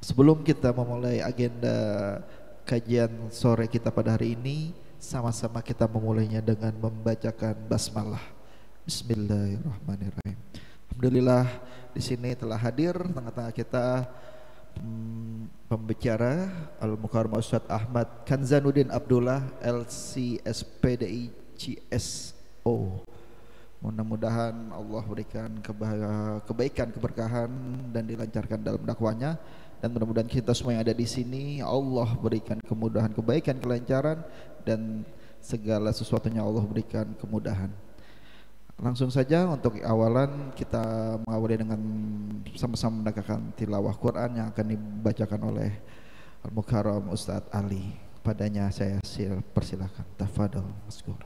Sebelum kita memulai agenda kajian sore kita pada hari ini, sama-sama kita memulainya dengan membacakan basmalah. Bismillahirrahmanirrahim. Alhamdulillah di sini telah hadir tengah-tengah kita pembicara Al-Mukarram Ustadz Ahmad Kanzanuddin Abdullah LCSPDI CSO. Mudah-mudahan Allah berikan kebaikan, keberkahan dan dilancarkan dalam dakwanya. Dan mudah-mudahan kita semua yang ada di sini Allah berikan kemudahan, kebaikan, kelancaran, dan segala sesuatunya Allah berikan kemudahan. Langsung saja untuk awalan kita mengawali dengan sama-sama mendengarkan tilawah Quran yang akan dibacakan oleh Al-Mukarram Ustadz Ali. Padanya saya persilahkan. Tafadhol maskur.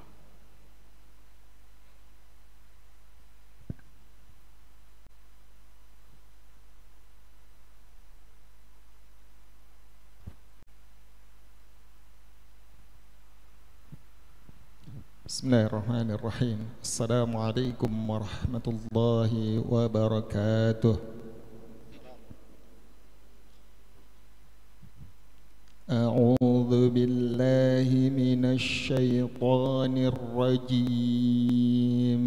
Bismillahirrahmanirrahim. Assalamualaikum warahmatullahi wabarakatuh. A'udzu billahi minasy syaithanir rajim.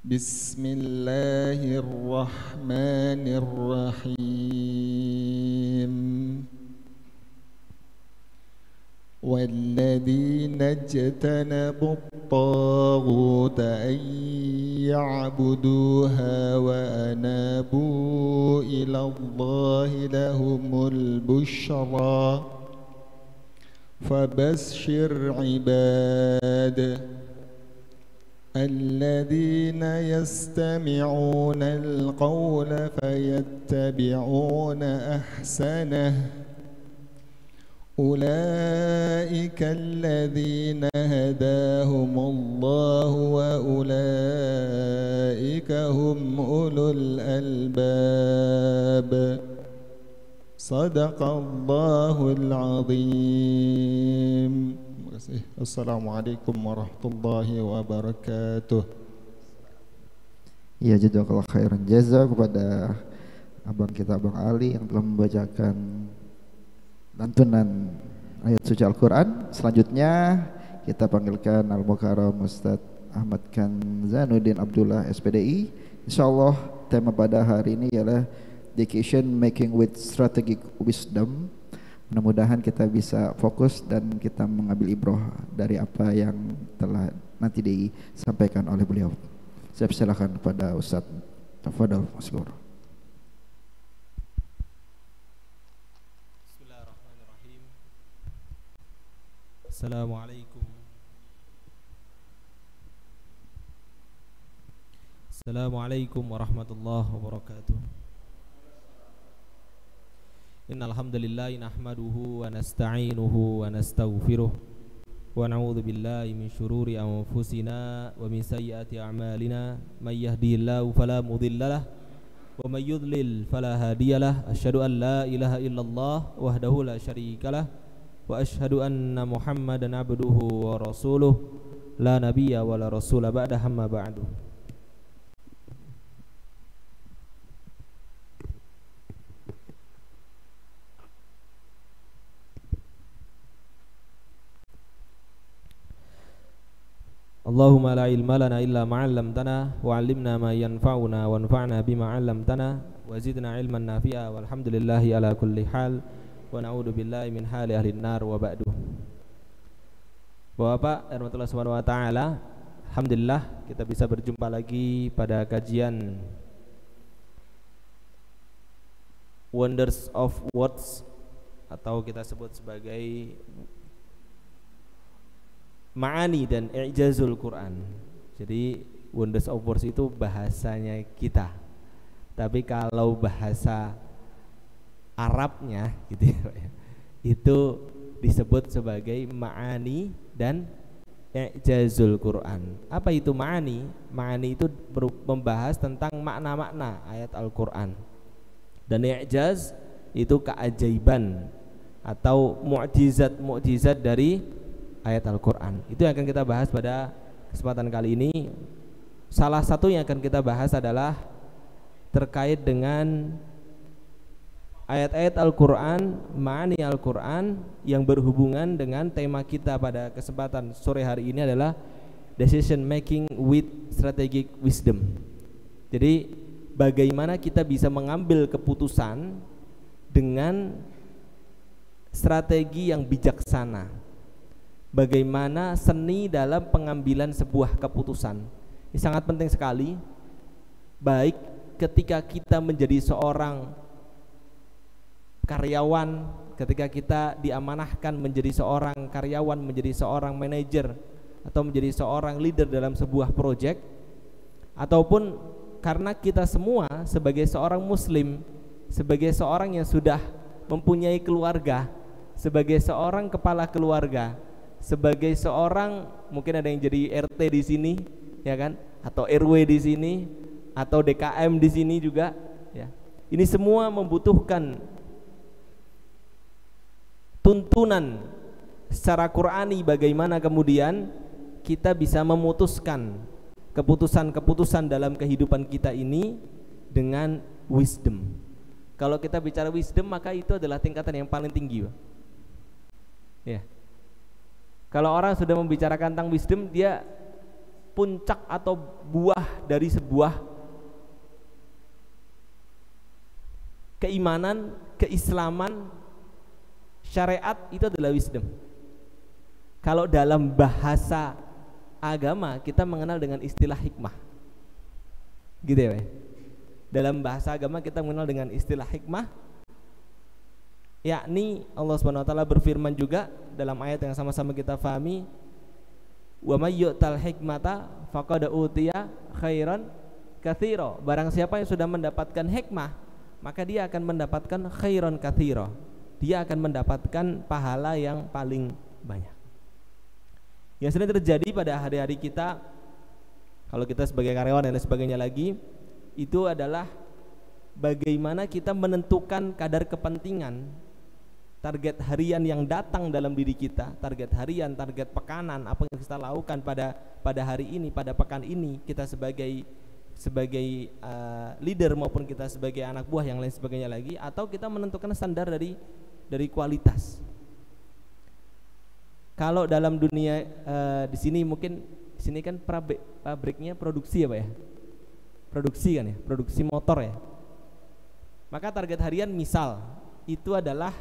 Bismillahirrahmanirrahim. والذين اجتنبوا الطاغوت أن يعبدوها وأنابوا إلى الله لهم البشرى فبشر عباد الذين يستمعون القول فيتبعون أحسنه أولئك الذين هداهم الله وأولئك هم أولو الألباب صدق الله العظيم. Assalamualaikum warahmatullahi wabarakatuh. Ya, jazakallah khairan jaza kepada abang kita Abang Ali yang telah membacakan lantunan ayat suci Al-Quran. Selanjutnya kita panggilkan Al-Mukarram Ustadz Ahmad Kanzanuddin Abdullah SPDI. InsyaAllah tema pada hari ini ialah Decision Making with Strategic Wisdom. Mudah-mudahan kita bisa fokus dan kita mengambil ibrah dari apa yang telah nanti disampaikan oleh beliau. Saya persilakan kepada Ustadz. Tafadhol maskur. Assalamualaikum warahmatullahi wabarakatuh. Innal hamdalillah nahmaduhu wa nasta'inuhu wa nastaghfiruh wa na'udzu billahi min shururi anfusina wa min sayyiati a'malina may yahdihillahu fala mudhillalah wa may yudlil fala hadiyalah. Asyhadu an la ilaha illallah wahdahu la syarikalah wa ashhadu anna Muhammadan abduhu wa rasuluh la nabiyya wa la rasula ba'da hamma ba'du. Allahumma la ilma lana illa ma 'allamtana wa 'allimna ma yanfa'una wanfa'na bima 'allamtana wa zidna 'ilman nafi'a walhamdulillahi ala kulli hal wa na'udzu billahi min hali ahli nar wa ba'du. Bapak rahmatullah subhanahu wa ta'ala, alhamdulillah kita bisa berjumpa lagi pada kajian Wonders of Words atau kita sebut sebagai Ma'ani dan I'jazul Quran. Jadi Wonders of Words itu bahasanya kita, tapi kalau bahasa Arabnya gitu ya, itu disebut sebagai Ma'ani dan I'jazul Quran. Apa itu Ma'ani? Ma'ani itu membahas tentang makna-makna ayat Al-Quran, dan I'jaz itu keajaiban atau mukjizat-mukjizat dari ayat Al-Quran. Itu yang akan kita bahas pada kesempatan kali ini. Salah satu yang akan kita bahas adalah terkait dengan ayat-ayat Al-Quran, ma'ani Al-Quran yang berhubungan dengan tema kita pada kesempatan sore hari ini adalah decision making with strategic wisdom. Jadi bagaimana kita bisa mengambil keputusan dengan strategi yang bijaksana. Bagaimana seni dalam pengambilan sebuah keputusan. Ini sangat penting sekali. Baik ketika kita menjadi seorang karyawan, ketika kita diamanahkan menjadi seorang karyawan, menjadi seorang manajer, atau menjadi seorang leader dalam sebuah proyek, ataupun karena kita semua sebagai seorang muslim, sebagai seorang yang sudah mempunyai keluarga, sebagai seorang kepala keluarga, sebagai seorang, mungkin ada yang jadi RT di sini, ya kan, atau RW di sini, atau DKM di sini juga, ya. Ini semua membutuhkan tuntunan secara Qur'ani bagaimana kemudian kita bisa memutuskan keputusan-keputusan dalam kehidupan kita ini dengan wisdom. Kalau kita bicara wisdom, maka itu adalah tingkatan yang paling tinggi, Pak. Ya. Kalau orang sudah membicarakan tentang wisdom, dia puncak atau buah dari sebuah keimanan, keislaman, syariat, itu adalah wisdom. Kalau dalam bahasa agama kita mengenal dengan istilah hikmah, gitu ya, Pak. Dalam bahasa agama kita mengenal dengan istilah hikmah, yakni Allah Subhanahu wa taala berfirman juga dalam ayat yang sama-sama kita fahami, wa may yu'tal hikmata faqad utiya khairan katsira. Barang siapa yang sudah mendapatkan hikmah, maka dia akan mendapatkan khairan katsira. Dia akan mendapatkan pahala yang paling banyak. Yang sering terjadi pada hari-hari kita, kalau kita sebagai karyawan dan lain sebagainya lagi, itu adalah bagaimana kita menentukan kadar kepentingan, target harian yang datang dalam diri kita, target harian, target pekanan, apa yang kita lakukan pada hari ini, pada pekan ini, kita sebagai leader maupun kita sebagai anak buah yang lain sebagainya lagi, atau kita menentukan standar dari kualitas. Kalau dalam dunia di sini mungkin di sini kan pabriknya produksi ya, Pak ya. Produksi kan ya, produksi motor ya. Maka target harian misal itu adalah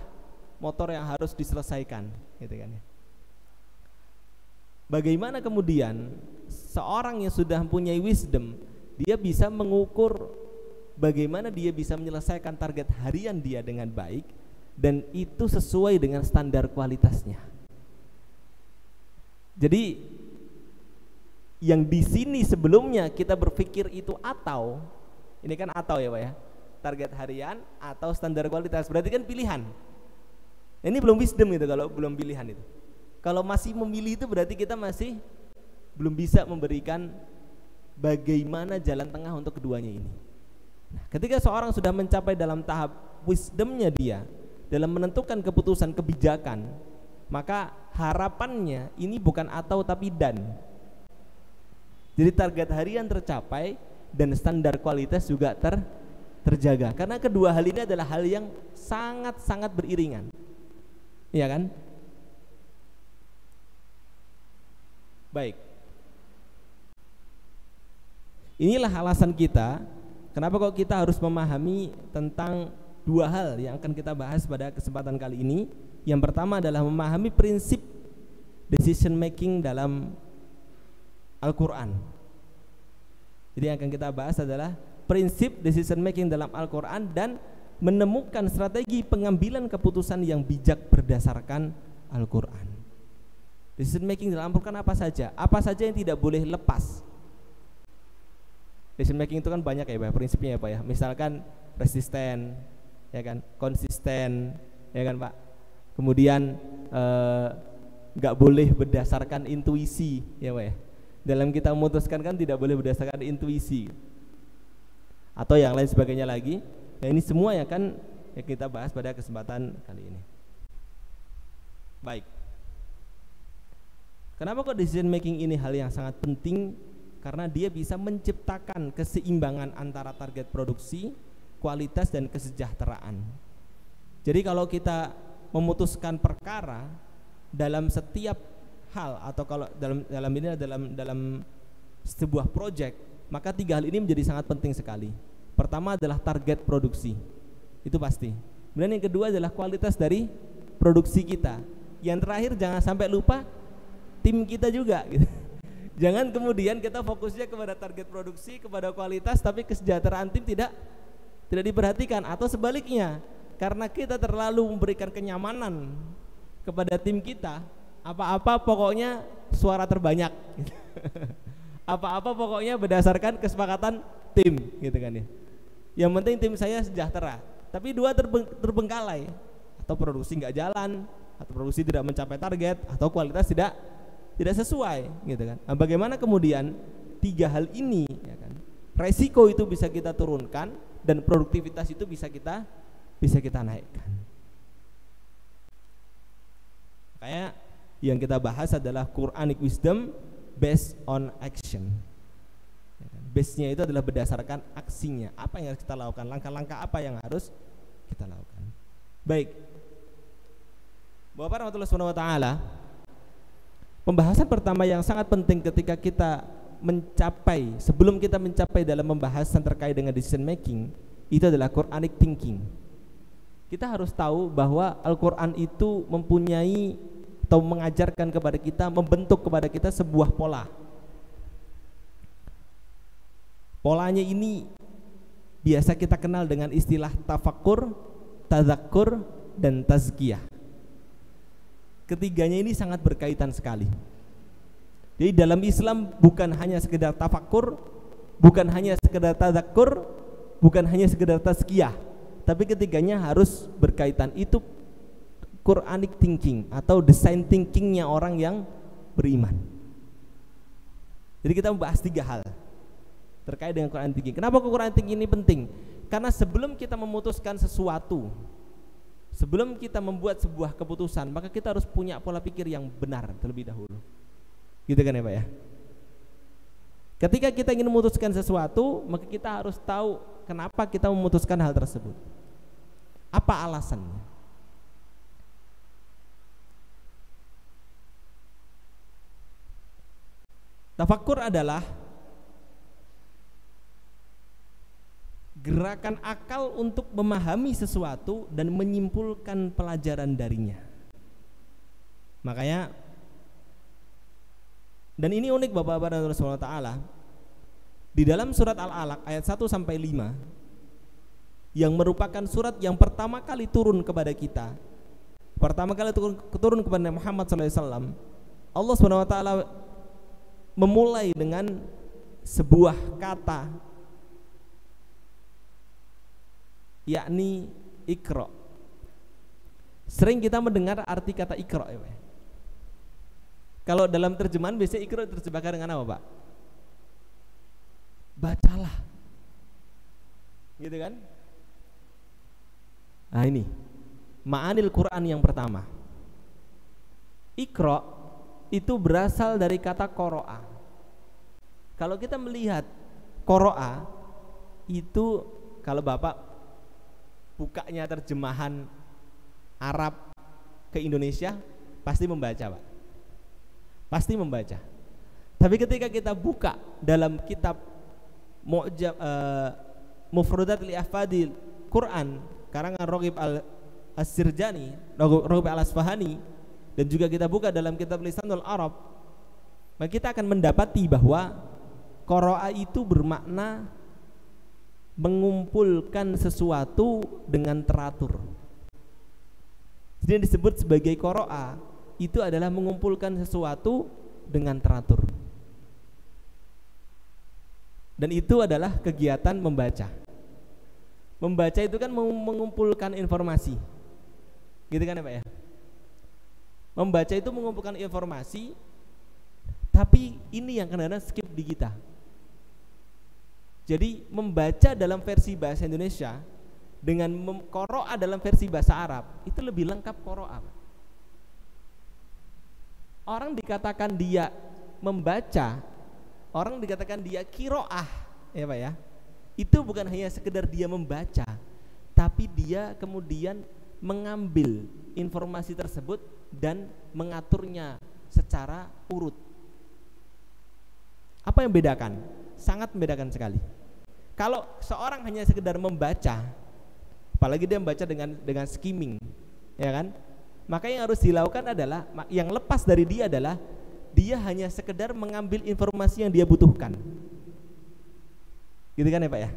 motor yang harus diselesaikan, gitu kan ya. Bagaimana kemudian seorang yang sudah mempunyai wisdom, dia bisa mengukur bagaimana dia bisa menyelesaikan target harian dia dengan baik dan itu sesuai dengan standar kualitasnya. Jadi yang di sini sebelumnya kita berpikir itu atau, ini kan atau ya Pak ya, target harian atau standar kualitas, berarti kan pilihan. Ini belum wisdom gitu kalau belum pilihan itu. Kalau masih memilih itu berarti kita masih belum bisa memberikan bagaimana jalan tengah untuk keduanya ini. Nah, ketika seorang sudah mencapai dalam tahap wisdomnya dia dalam menentukan keputusan kebijakan, maka harapannya ini bukan atau tapi dan. Jadi target harian tercapai dan standar kualitas juga terjaga. Karena kedua hal ini adalah hal yang sangat-sangat beriringan. Iya kan? Baik. Inilah alasan kita kenapa kok kita harus memahami tentang dua hal yang akan kita bahas pada kesempatan kali ini. Yang pertama adalah memahami prinsip decision making dalam Al-Quran. Jadi yang akan kita bahas adalah prinsip decision making dalam Al-Quran dan menemukan strategi pengambilan keputusan yang bijak berdasarkan Al-Quran. Decision making dalam Al-Quran apa saja? Apa saja yang tidak boleh lepas? Decision making itu kan banyak ya Pak, prinsipnya ya Pak ya. Misalkan resisten, ya kan, konsisten, ya kan Pak. Kemudian nggak boleh berdasarkan intuisi, ya Pak ya. Dalam kita memutuskan kan tidak boleh berdasarkan intuisi atau yang lain sebagainya lagi. Nah ini semua yang kan yang kita bahas pada kesempatan kali ini. Baik. Kenapa kok decision making ini hal yang sangat penting? Karena dia bisa menciptakan keseimbangan antara target produksi, kualitas dan kesejahteraan. Jadi kalau kita memutuskan perkara dalam setiap hal, atau kalau dalam sebuah project, maka 3 hal ini menjadi sangat penting sekali. Pertama adalah target produksi, itu pasti. Kemudian yang kedua adalah kualitas dari produksi kita. Yang terakhir jangan sampai lupa tim kita juga gitu. Jangan kemudian kita fokusnya kepada target produksi, kepada kualitas, tapi kesejahteraan tim tidak diperhatikan, atau sebaliknya, karena kita terlalu memberikan kenyamanan kepada tim kita, apa-apa pokoknya suara terbanyak gitu. Apa-apa pokoknya berdasarkan kesepakatan tim gitu kan ya. Yang penting tim saya sejahtera. Tapi 2 terbengkalai, atau produksi nggak jalan, atau produksi tidak mencapai target, atau kualitas tidak sesuai gitu kan. Nah, bagaimana kemudian 3 hal ini ya kan, resiko itu bisa kita turunkan dan produktivitas itu bisa kita naikkan. Kayak yang kita bahas adalah Quranic wisdom based on action. Base-nya itu adalah berdasarkan aksinya, apa yang harus kita lakukan, langkah-langkah apa yang harus kita lakukan. Baik, Bapak rahmatullahi subhanahu wa ta'ala, pembahasan pertama yang sangat penting ketika kita sebelum kita mencapai dalam pembahasan terkait dengan decision making, itu adalah Quranic thinking. Kita harus tahu bahwa Al-Quran itu mempunyai atau mengajarkan kepada kita, membentuk kepada kita sebuah pola. Polanya ini biasa kita kenal dengan istilah tafakkur, tadzakur, dan tazkiyah. Ketiganya ini sangat berkaitan sekali. Jadi dalam Islam bukan hanya sekedar tafakkur, bukan hanya sekedar tadzakur, bukan hanya sekedar tazkiyah, tapi ketiganya harus berkaitan. Itu Quranic thinking atau design thinkingnya orang yang beriman. Jadi kita membahas 3 hal terkait dengan Quranic thinking. Kenapa Quranic thinking ini penting? Karena sebelum kita memutuskan sesuatu, sebelum kita membuat sebuah keputusan, maka kita harus punya pola pikir yang benar terlebih dahulu. Gitu kan ya Pak ya? Ketika kita ingin memutuskan sesuatu, maka kita harus tahu kenapa kita memutuskan hal tersebut. Apa alasannya? Tafakkur adalah gerakan akal untuk memahami sesuatu dan menyimpulkan pelajaran darinya. Makanya, dan ini unik Bapak-bapak dan Rasulullah Ta'ala, di dalam surat Al-Alaq ayat 1-5 yang merupakan surat yang pertama kali turun kepada kita, pertama kali turun kepada Muhammad SAW, Allah SWT memulai dengan sebuah kata, yakni Iqra. Sering kita mendengar arti kata Iqra ya, Pak. Kalau dalam terjemahan biasanya Iqra terjemahkan dengan apa, Pak? Bacalah, gitu kan? Nah ini ma'anil Quran yang pertama. Iqra itu berasal dari kata qoro'a. Kalau kita melihat qoro'a itu, kalau Bapak bukanya terjemahan Arab ke Indonesia, pasti membaca Pak, pasti membaca. Tapi ketika kita buka dalam kitab Mufradat li Ahfadil Quran karangan Raghib Al-Sirjani, Raghib Al-Asfahani, dan juga kita buka dalam kitab Lisanul Arab, maka kita akan mendapati bahwa qoro'a itu bermakna mengumpulkan sesuatu dengan teratur. Jadi yang disebut sebagai qoro'a itu adalah mengumpulkan sesuatu dengan teratur. Dan itu adalah kegiatan membaca. Membaca itu kan mengumpulkan informasi, gitu kan ya Pak ya? Membaca itu mengumpulkan informasi, tapi ini yang kadang-kadang skip di kita. Jadi membaca dalam versi bahasa Indonesia dengan qoro'a dalam versi bahasa Arab itu lebih lengkap qoro'a. Orang dikatakan dia membaca, orang dikatakan dia kiro'ah, ya Pak ya. Itu bukan hanya sekedar dia membaca, tapi dia kemudian mengambil informasi tersebut dan mengaturnya secara urut. Apa yang membedakan? Sangat membedakan sekali. Kalau seorang hanya sekedar membaca, apalagi dia membaca dengan skimming, ya kan? Maka yang harus dilakukan adalah, yang lepas dari dia adalah dia hanya sekedar mengambil informasi yang dia butuhkan. Gitu kan ya Pak ya?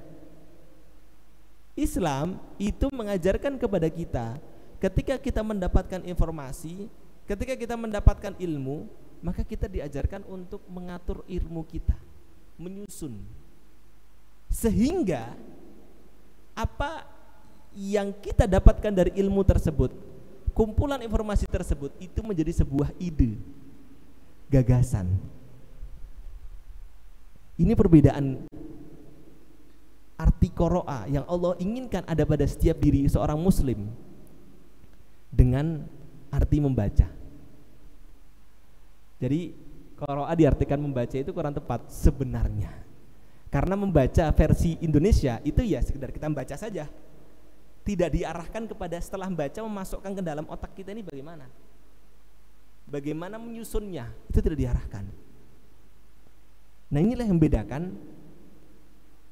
Islam itu mengajarkan kepada kita, ketika kita mendapatkan informasi, ketika kita mendapatkan ilmu, maka kita diajarkan untuk mengatur ilmu kita, menyusun, sehingga apa yang kita dapatkan dari ilmu tersebut, kumpulan informasi tersebut itu menjadi sebuah ide, gagasan. Ini perbedaan arti qiraah yang Allah inginkan ada pada setiap diri seorang muslim dengan arti membaca. Jadi qiraah diartikan membaca itu kurang tepat sebenarnya, karena membaca versi Indonesia itu ya sekedar kita membaca saja, tidak diarahkan kepada setelah membaca memasukkan ke dalam otak kita ini bagaimana menyusunnya, itu tidak diarahkan. Nah, inilah yang membedakan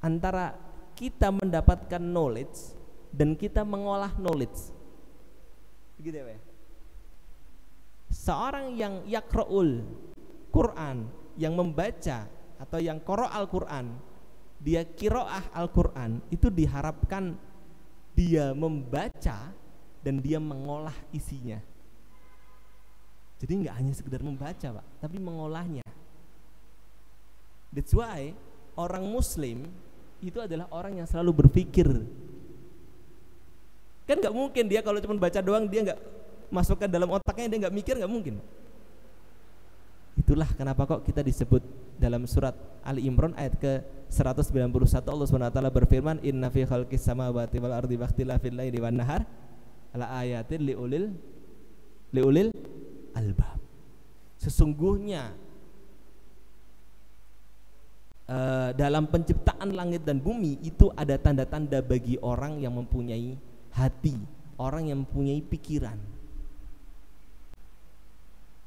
antara kita mendapatkan knowledge dan kita mengolah knowledge. Begitu ya Pak? Seorang yang yaqra'ul Quran, yang membaca atau yang qara' al-Quran, dia qiraah al-Quran, itu diharapkan dia membaca dan dia mengolah isinya. Jadi nggak hanya sekedar membaca Pak, tapi mengolahnya. That's why orang muslim itu adalah orang yang selalu berpikir. Kan nggak mungkin dia kalau cuma baca doang dia nggak masukkan dalam otaknya, dia nggak mikir, nggak mungkin. Itulah kenapa kok kita disebut dalam surat Ali Imran ayat ke-191 Allah SWT berfirman, inna fi khalqis samawati wal ardi wakhtilafil laili wan nahar la ayatin liulil albab. Sesungguhnya dalam penciptaan langit dan bumi itu ada tanda-tanda bagi orang yang mempunyai hati, orang yang mempunyai pikiran.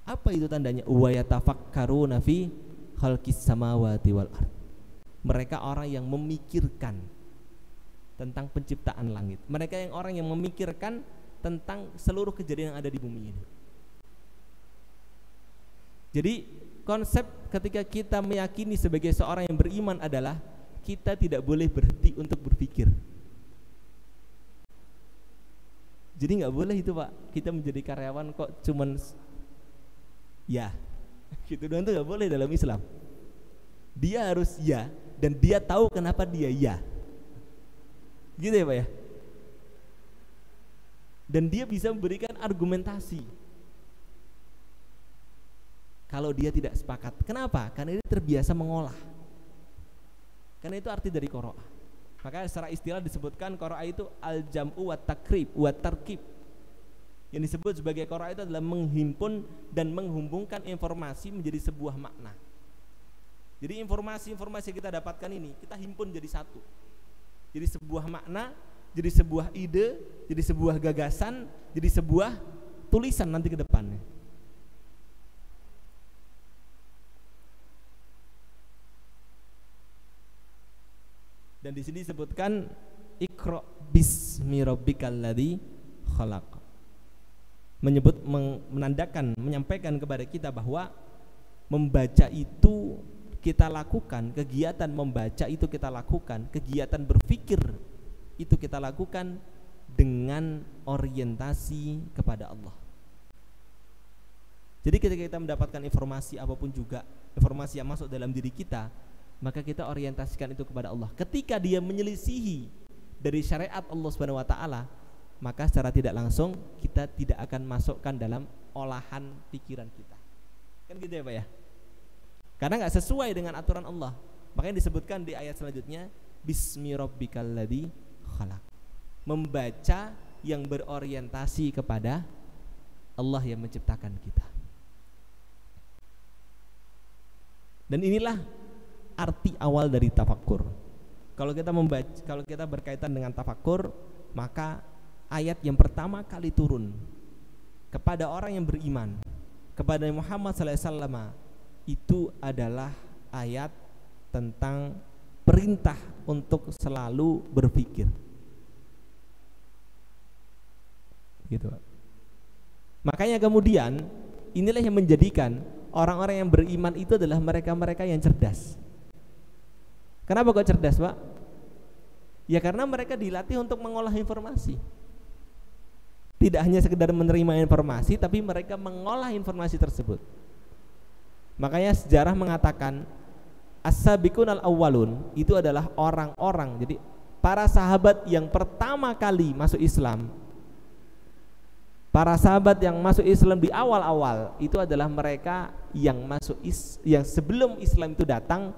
Apa itu tandanya? Wa yatafakkaruna fi khalqis samawati wal ard. Mereka orang yang memikirkan tentang penciptaan langit. Mereka yang orang yang memikirkan tentang seluruh kejadian yang ada di bumi ini. Jadi konsep ketika kita meyakini sebagai seorang yang beriman adalah kita tidak boleh berhenti untuk berpikir. Jadi nggak boleh itu Pak, kita menjadi karyawan kok cuman ya gitu doang, itu nggak boleh dalam Islam. Dia harus ya, dan dia tahu kenapa dia ya, gitu ya Pak ya. Dan dia bisa memberikan argumentasi kalau dia tidak sepakat. Kenapa? Karena dia terbiasa mengolah. Karena itu arti dari qiraah. Maka secara istilah disebutkan qiraah itu al-jam'u wa takrib wa tarkib. Yang disebut sebagai qiraah itu adalah menghimpun dan menghubungkan informasi menjadi sebuah makna. Jadi informasi-informasi yang kita dapatkan ini kita himpun jadi satu. Jadi sebuah makna, jadi sebuah ide, jadi sebuah gagasan, jadi sebuah tulisan nanti ke depannya. Dan di sini disebutkan Iqra bismi rabbikal ladzi khalaq. Menandakan, menyampaikan kepada kita bahwa membaca itu kita lakukan, kegiatan membaca itu kita lakukan, kegiatan berpikir itu kita lakukan dengan orientasi kepada Allah. Jadi ketika kita mendapatkan informasi apapun juga, informasi yang masuk dalam diri kita, maka kita orientasikan itu kepada Allah. Ketika dia menyelisihi dari syariat Allah Subhanahu wa taala, maka secara tidak langsung kita tidak akan masukkan dalam olahan pikiran kita. Kan gitu ya Pak ya? Karena enggak sesuai dengan aturan Allah. Makanya disebutkan di ayat selanjutnya, bismi rabbikal ladzi khalaq. Membaca yang berorientasi kepada Allah yang menciptakan kita. Dan inilah arti awal dari tafakkur. Kalau kita membaca, kalau kita berkaitan dengan tafakkur, maka ayat yang pertama kali turun kepada orang yang beriman kepada Muhammad SAW itu adalah ayat tentang perintah untuk selalu berpikir. Gitu. Makanya kemudian inilah yang menjadikan orang-orang yang beriman itu adalah mereka-mereka yang cerdas. Kenapa kok cerdas, Pak? Ya karena mereka dilatih untuk mengolah informasi. Tidak hanya sekedar menerima informasi, tapi mereka mengolah informasi tersebut. Makanya sejarah mengatakan as-sabiqun al-awwalun itu adalah orang-orang, jadi para sahabat yang pertama kali masuk Islam. Para sahabat yang masuk Islam di awal-awal itu adalah mereka yang yang sebelum Islam itu datang,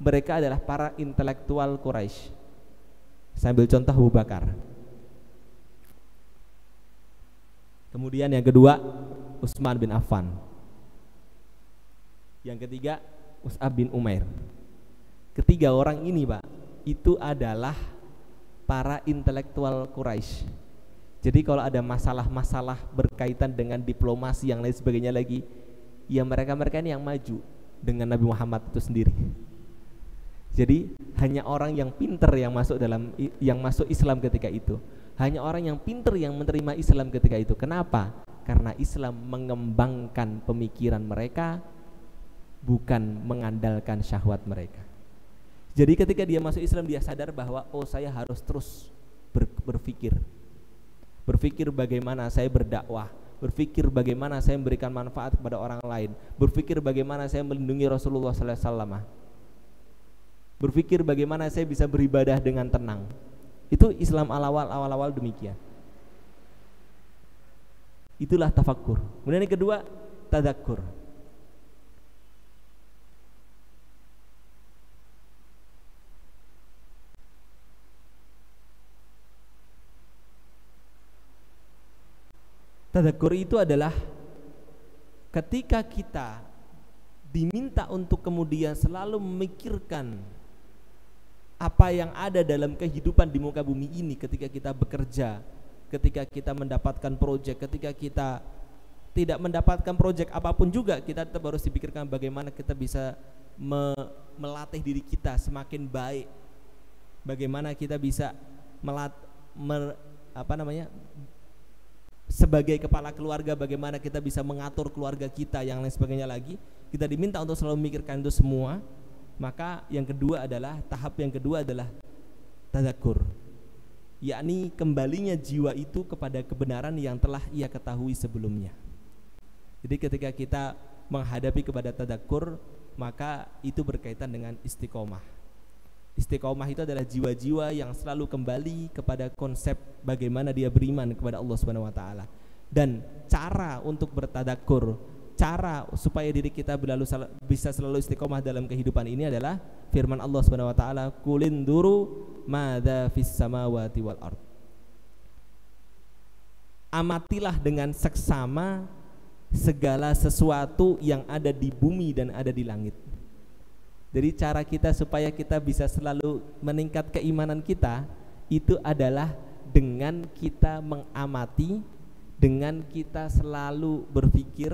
mereka adalah para intelektual Quraisy. Sambil contoh Abu Bakar. Kemudian yang kedua Utsman bin Affan. Yang ketiga Mus'ab bin Umair. Ketiga orang ini, Pak, itu adalah para intelektual Quraisy. Jadi kalau ada masalah-masalah berkaitan dengan diplomasi yang lain sebagainya lagi, ya mereka-mereka ini yang maju dengan Nabi Muhammad itu sendiri. Jadi hanya orang yang pinter yang masuk Islam ketika itu. Hanya orang yang pinter yang menerima Islam ketika itu. Kenapa? Karena Islam mengembangkan pemikiran mereka, bukan mengandalkan syahwat mereka. Jadi ketika dia masuk Islam, dia sadar bahwa oh, saya harus terus berpikir. Berpikir bagaimana saya berdakwah, berpikir bagaimana saya memberikan manfaat kepada orang lain, berpikir bagaimana saya melindungi Rasulullah SAW, berpikir bagaimana saya bisa beribadah dengan tenang. Itu Islam awal-awal demikian. Itulah tafakkur. Kemudian yang kedua, tadakkur. Tadakkur itu adalah ketika kita diminta untuk kemudian selalu memikirkan apa yang ada dalam kehidupan di muka bumi ini, ketika kita bekerja, ketika kita mendapatkan proyek, ketika kita tidak mendapatkan proyek apapun juga, kita tetap harus dipikirkan bagaimana kita bisa melatih diri kita semakin baik, bagaimana kita bisa sebagai kepala keluarga, bagaimana kita bisa mengatur keluarga kita, yang lain sebagainya lagi. Kita diminta untuk selalu memikirkan itu semua. Maka yang kedua adalah, tahap yang kedua adalah tadzakur, yakni kembalinya jiwa itu kepada kebenaran yang telah ia ketahui sebelumnya. Jadi ketika kita menghadapi kepada tadzakur, maka itu berkaitan dengan istiqomah. Istiqomah itu adalah jiwa-jiwa yang selalu kembali kepada konsep bagaimana dia beriman kepada Allah Subhanahu wa taala. Dan cara untuk bertadakkur, cara supaya diri kita bisa selalu istiqomah dalam kehidupan ini adalah firman Allah Subhanahu wa taala, "Qulinduru madza fis samawati wal ard." Amatilah dengan seksama segala sesuatu yang ada di bumi dan ada di langit. Jadi cara kita supaya kita bisa selalu meningkat keimanan kita itu adalah dengan kita mengamati, dengan kita selalu berpikir,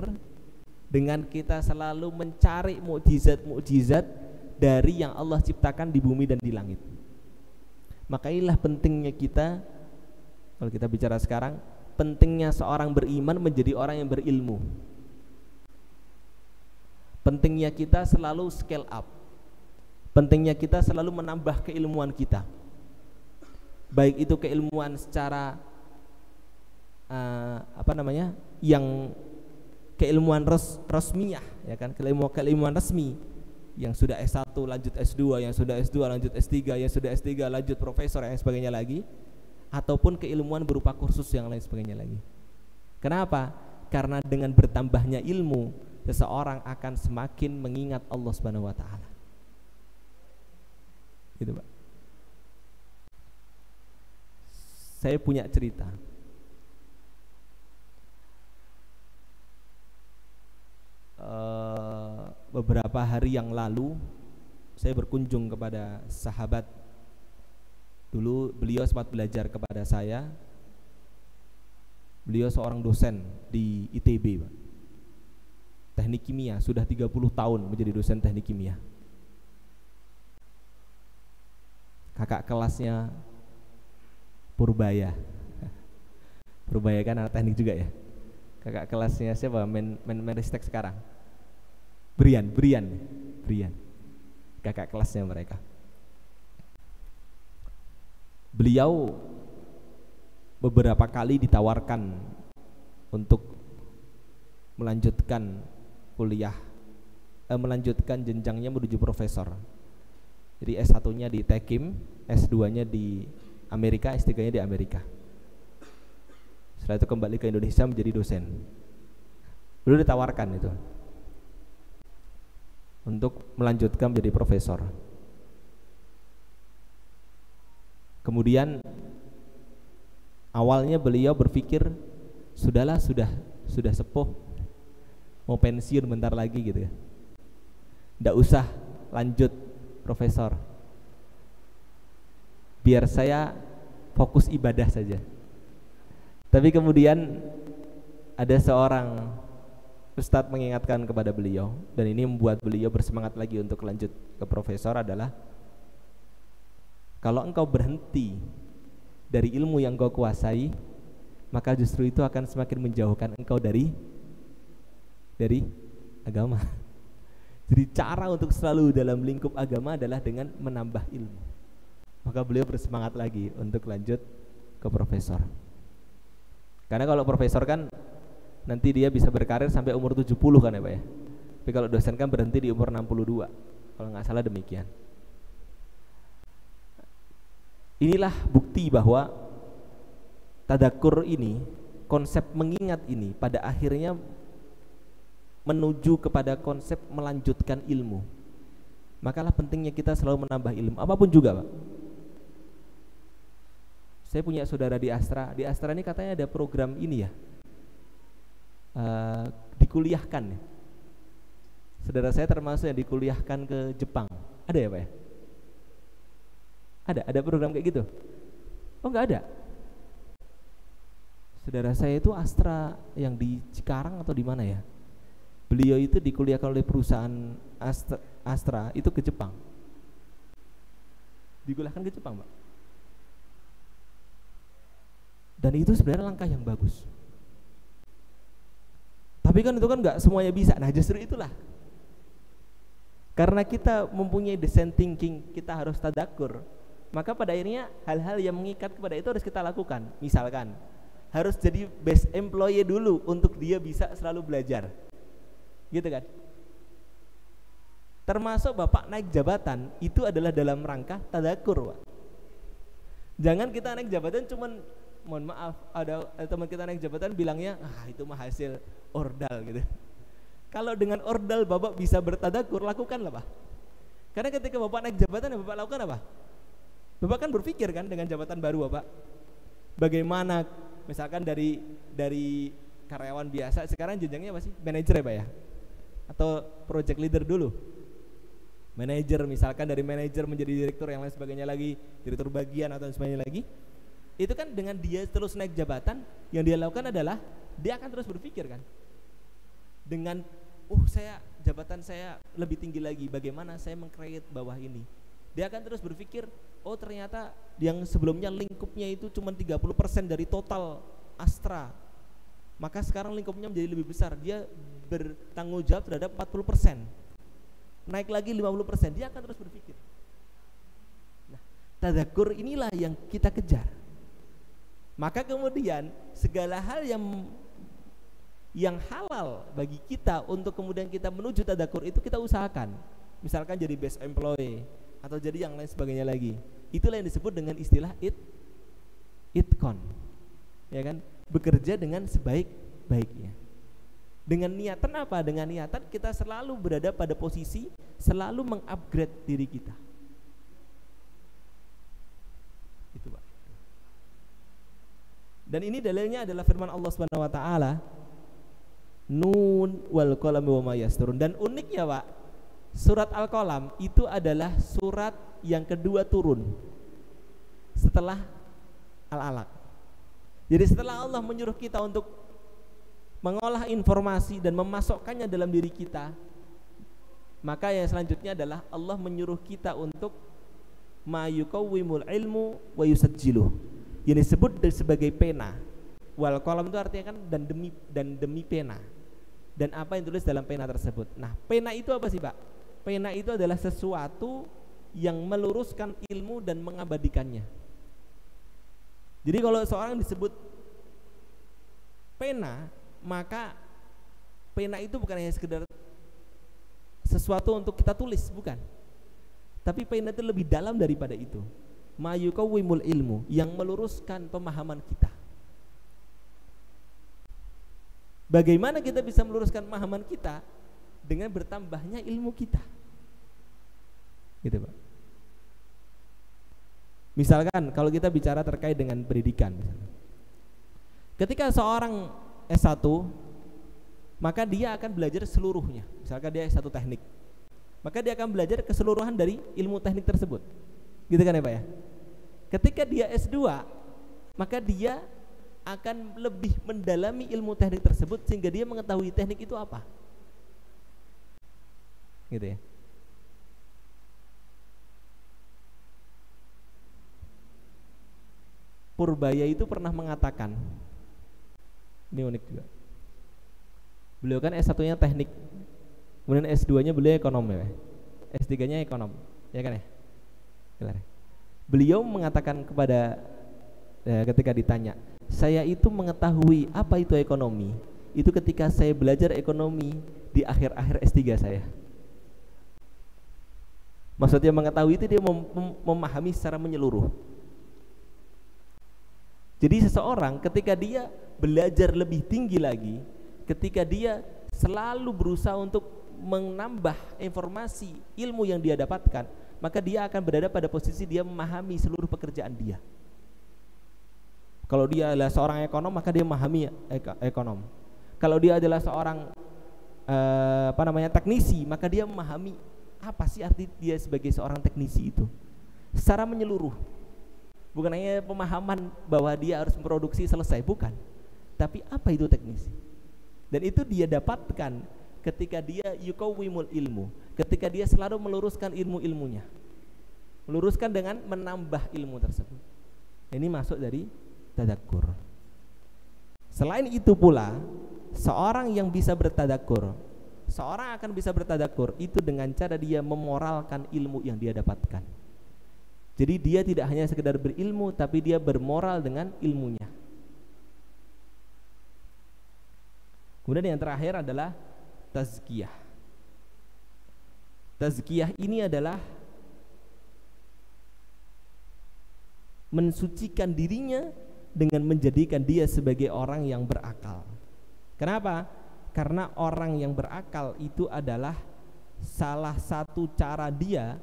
dengan kita selalu mencari mukjizat-mukjizat dari yang Allah ciptakan di bumi dan di langit. Maka inilah pentingnya kita, kalau kita bicara sekarang, pentingnya seorang beriman menjadi orang yang berilmu. Pentingnya kita selalu scale up. Pentingnya kita selalu menambah keilmuan kita, baik itu keilmuan secara yang keilmuan resmiyah, ya kan, keilmuan resmi yang sudah S1 lanjut S2, yang sudah S2 lanjut S3, yang sudah S3 lanjut profesor, yang sebagainya lagi, ataupun keilmuan berupa kursus yang lain sebagainya lagi. Kenapa? Karena dengan bertambahnya ilmu, seseorang akan semakin mengingat Allah Subhanahu wa taala. Gitu, Pak. Saya punya cerita. Beberapa hari yang lalu saya berkunjung kepada sahabat. Dulu beliau sempat belajar kepada saya Beliau seorang dosen di ITB, Pak. Teknik kimia, sudah 30 tahun menjadi dosen teknik kimia. Kakak kelasnya Purbaya. Purbaya kan anak teknik juga ya. Kakak kelasnya siapa? Menristek sekarang. Brian. Kakak kelasnya mereka. Beliau beberapa kali ditawarkan untuk melanjutkan kuliah, melanjutkan jenjangnya menuju profesor. Jadi S1-nya di Tekim, S2-nya di Amerika, S3-nya di Amerika. Setelah itu kembali ke Indonesia menjadi dosen. Beliau ditawarkan itu untuk melanjutkan menjadi profesor. Kemudian awalnya beliau berpikir sudah sepuh, mau pensiun bentar lagi gitu ya, nggak usah lanjut profesor, biar saya fokus ibadah saja. Tapi kemudian ada seorang ustadz mengingatkan kepada beliau, dan ini membuat beliau bersemangat lagi untuk lanjut ke profesor, adalah kalau engkau berhenti dari ilmu yang engkau kuasai, maka justru itu akan semakin menjauhkan engkau dari agama. Jadi cara untuk selalu dalam lingkup agama adalah dengan menambah ilmu. Maka beliau bersemangat lagi untuk lanjut ke profesor. Karena kalau profesor kan nanti dia bisa berkarir sampai umur 70 kan ya Pak ya. Tapi kalau dosen kan berhenti di umur 62, kalau nggak salah demikian. Inilah bukti bahwa tadakur ini, konsep mengingat ini pada akhirnya menuju kepada konsep melanjutkan ilmu. Makalah pentingnya kita selalu menambah ilmu, apapun juga Pak. Saya punya saudara di Astra. Di Astra ini katanya ada program ini ya, dikuliahkan ya. Saudara saya termasuk yang dikuliahkan ke Jepang. Ada ya Pak ya? Ada program kayak gitu? Oh nggak ada. Saudara saya itu Astra yang di Cikarang atau di mana ya? Beliau itu dikuliahkan oleh perusahaan Astra itu ke Jepang. Dikuliahkan ke Jepang Pak. Dan itu sebenarnya langkah yang bagus. Tapi kan itu kan nggak semuanya bisa. Nah justru itulah, karena kita mempunyai design thinking, kita harus tadakur, maka pada akhirnya hal-hal yang mengikat kepada itu harus kita lakukan. Misalkan harus jadi best employee dulu untuk dia bisa selalu belajar, gitu kan. Termasuk Bapak naik jabatan itu adalah dalam rangka tadakur Pak. Jangan kita naik jabatan cuman, mohon maaf, ada teman kita naik jabatan bilangnya itu mah hasil ordal gitu. Kalau dengan ordal Bapak bisa bertadakur, lakukanlah Pak. Karena ketika Bapak naik jabatan, Bapak lakukan apa? Bapak kan berpikir kan dengan jabatan baru Bapak, bagaimana misalkan dari karyawan biasa sekarang jenjangnya apa sih? Manajer ya Pak ya? Atau project leader dulu? Manajer, misalkan dari manajer menjadi direktur, yang lain sebagainya lagi, direktur bagian atau sebagainya lagi. Itu kan dengan dia terus naik jabatan, yang dia lakukan adalah dia akan terus berpikir kan, dengan jabatan saya lebih tinggi lagi, bagaimana saya meng-create bawah ini. Dia akan terus berpikir, ternyata yang sebelumnya lingkupnya itu cuma 30% dari total Astra, maka sekarang lingkupnya menjadi lebih besar, dia bertanggung jawab terhadap 40%, naik lagi 50%, dia akan terus berpikir. Nah, tadakur inilah yang kita kejar. Maka kemudian segala hal yang halal bagi kita untuk kemudian kita menuju tadakur itu kita usahakan. Misalkan jadi best employee atau jadi yang lain sebagainya lagi. Itulah yang disebut dengan istilah itkon. Ya kan? Bekerja dengan sebaik-baiknya. Dengan niatan apa? Dengan niatan kita selalu berada pada posisi selalu mengupgrade diri kita. Itu Pak. Dan ini dalilnya adalah firman Allah Subhanahu wa taala, Nun wal qalami wama yasturun. Dan uniknya Pak, surat Al-Qalam itu adalah surat yang kedua turun setelah Al-Alaq. Jadi setelah Allah menyuruh kita untuk mengolah informasi dan memasukkannya dalam diri kita, maka yang selanjutnya adalah Allah menyuruh kita untuk ma yuqawwimul ilmu wa yusajjiluh, yang disebut sebagai pena. Wal qalam itu artinya kan dan demi pena, dan apa yang tulis dalam pena tersebut. Nah, pena itu apa sih, Pak? Pena itu adalah sesuatu yang meluruskan ilmu dan mengabadikannya. Jadi kalau seorang disebut pena, maka pena itu bukan hanya sekedar sesuatu untuk kita tulis, bukan. Tapi pena itu lebih dalam daripada itu. Ma yuqawwimul ilmu, yang meluruskan pemahaman kita. Bagaimana kita bisa meluruskan pemahaman kita? Dengan bertambahnya ilmu kita. Gitu, Pak. Misalkan kalau kita bicara terkait dengan pendidikan misalnya. Ketika seorang S1, maka dia akan belajar seluruhnya. Misalkan dia S1 teknik, maka dia akan belajar keseluruhan dari ilmu teknik tersebut. Gitu kan ya, Pak ya? Ketika dia S2, maka dia akan lebih mendalami ilmu teknik tersebut sehingga dia mengetahui teknik itu apa. Gitu ya. Purbaya itu pernah mengatakan, ini unik juga. Beliau kan S1-nya teknik, kemudian S2-nya beliau ekonom ya, S3-nya ekonom, ya kan ya? Beliau mengatakan kepada ketika ditanya, saya itu mengetahui apa itu ekonomi, itu ketika saya belajar ekonomi di akhir-akhir S3 saya. Maksudnya mengetahui itu dia memahami secara menyeluruh. Jadi seseorang ketika dia belajar lebih tinggi lagi, ketika dia selalu berusaha untuk menambah informasi ilmu yang dia dapatkan, maka dia akan berada pada posisi dia memahami seluruh pekerjaan dia. Kalau dia adalah seorang ekonom, maka dia memahami ekonom. Kalau dia adalah seorang teknisi, maka dia memahami apa sih arti dia sebagai seorang teknisi itu secara menyeluruh. Bukan hanya pemahaman bahwa dia harus memproduksi selesai, bukan. Tapi apa itu teknisi? Dan itu dia dapatkan ketika dia yuqawwimul ilmu, ketika dia selalu meluruskan ilmu-ilmunya, meluruskan dengan menambah ilmu tersebut. Ini masuk dari tadakkur. Selain itu pula, seorang yang bisa bertadakkur, seorang akan bisa bertadakkur itu dengan cara dia memoralkan ilmu yang dia dapatkan. Jadi dia tidak hanya sekedar berilmu, tapi dia bermoral dengan ilmunya. Kemudian yang terakhir adalah tazkiyah. Tazkiyah ini adalah mensucikan dirinya dengan menjadikan dia sebagai orang yang berakal. Kenapa? Karena orang yang berakal itu adalah salah satu cara dia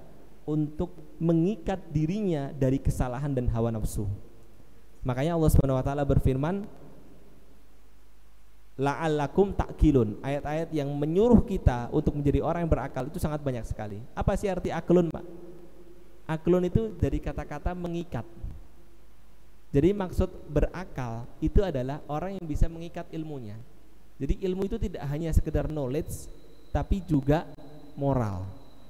untuk mengikat dirinya dari kesalahan dan hawa nafsu. Makanya Allah Subhanahu wa taala berfirman, la'allakum ta'qilun. Ayat-ayat yang menyuruh kita untuk menjadi orang yang berakal itu sangat banyak sekali. Apa sih arti aklun, Pak? Aklun itu dari kata-kata mengikat. Jadi maksud berakal itu adalah orang yang bisa mengikat ilmunya. Jadi ilmu itu tidak hanya sekedar knowledge, tapi juga moral.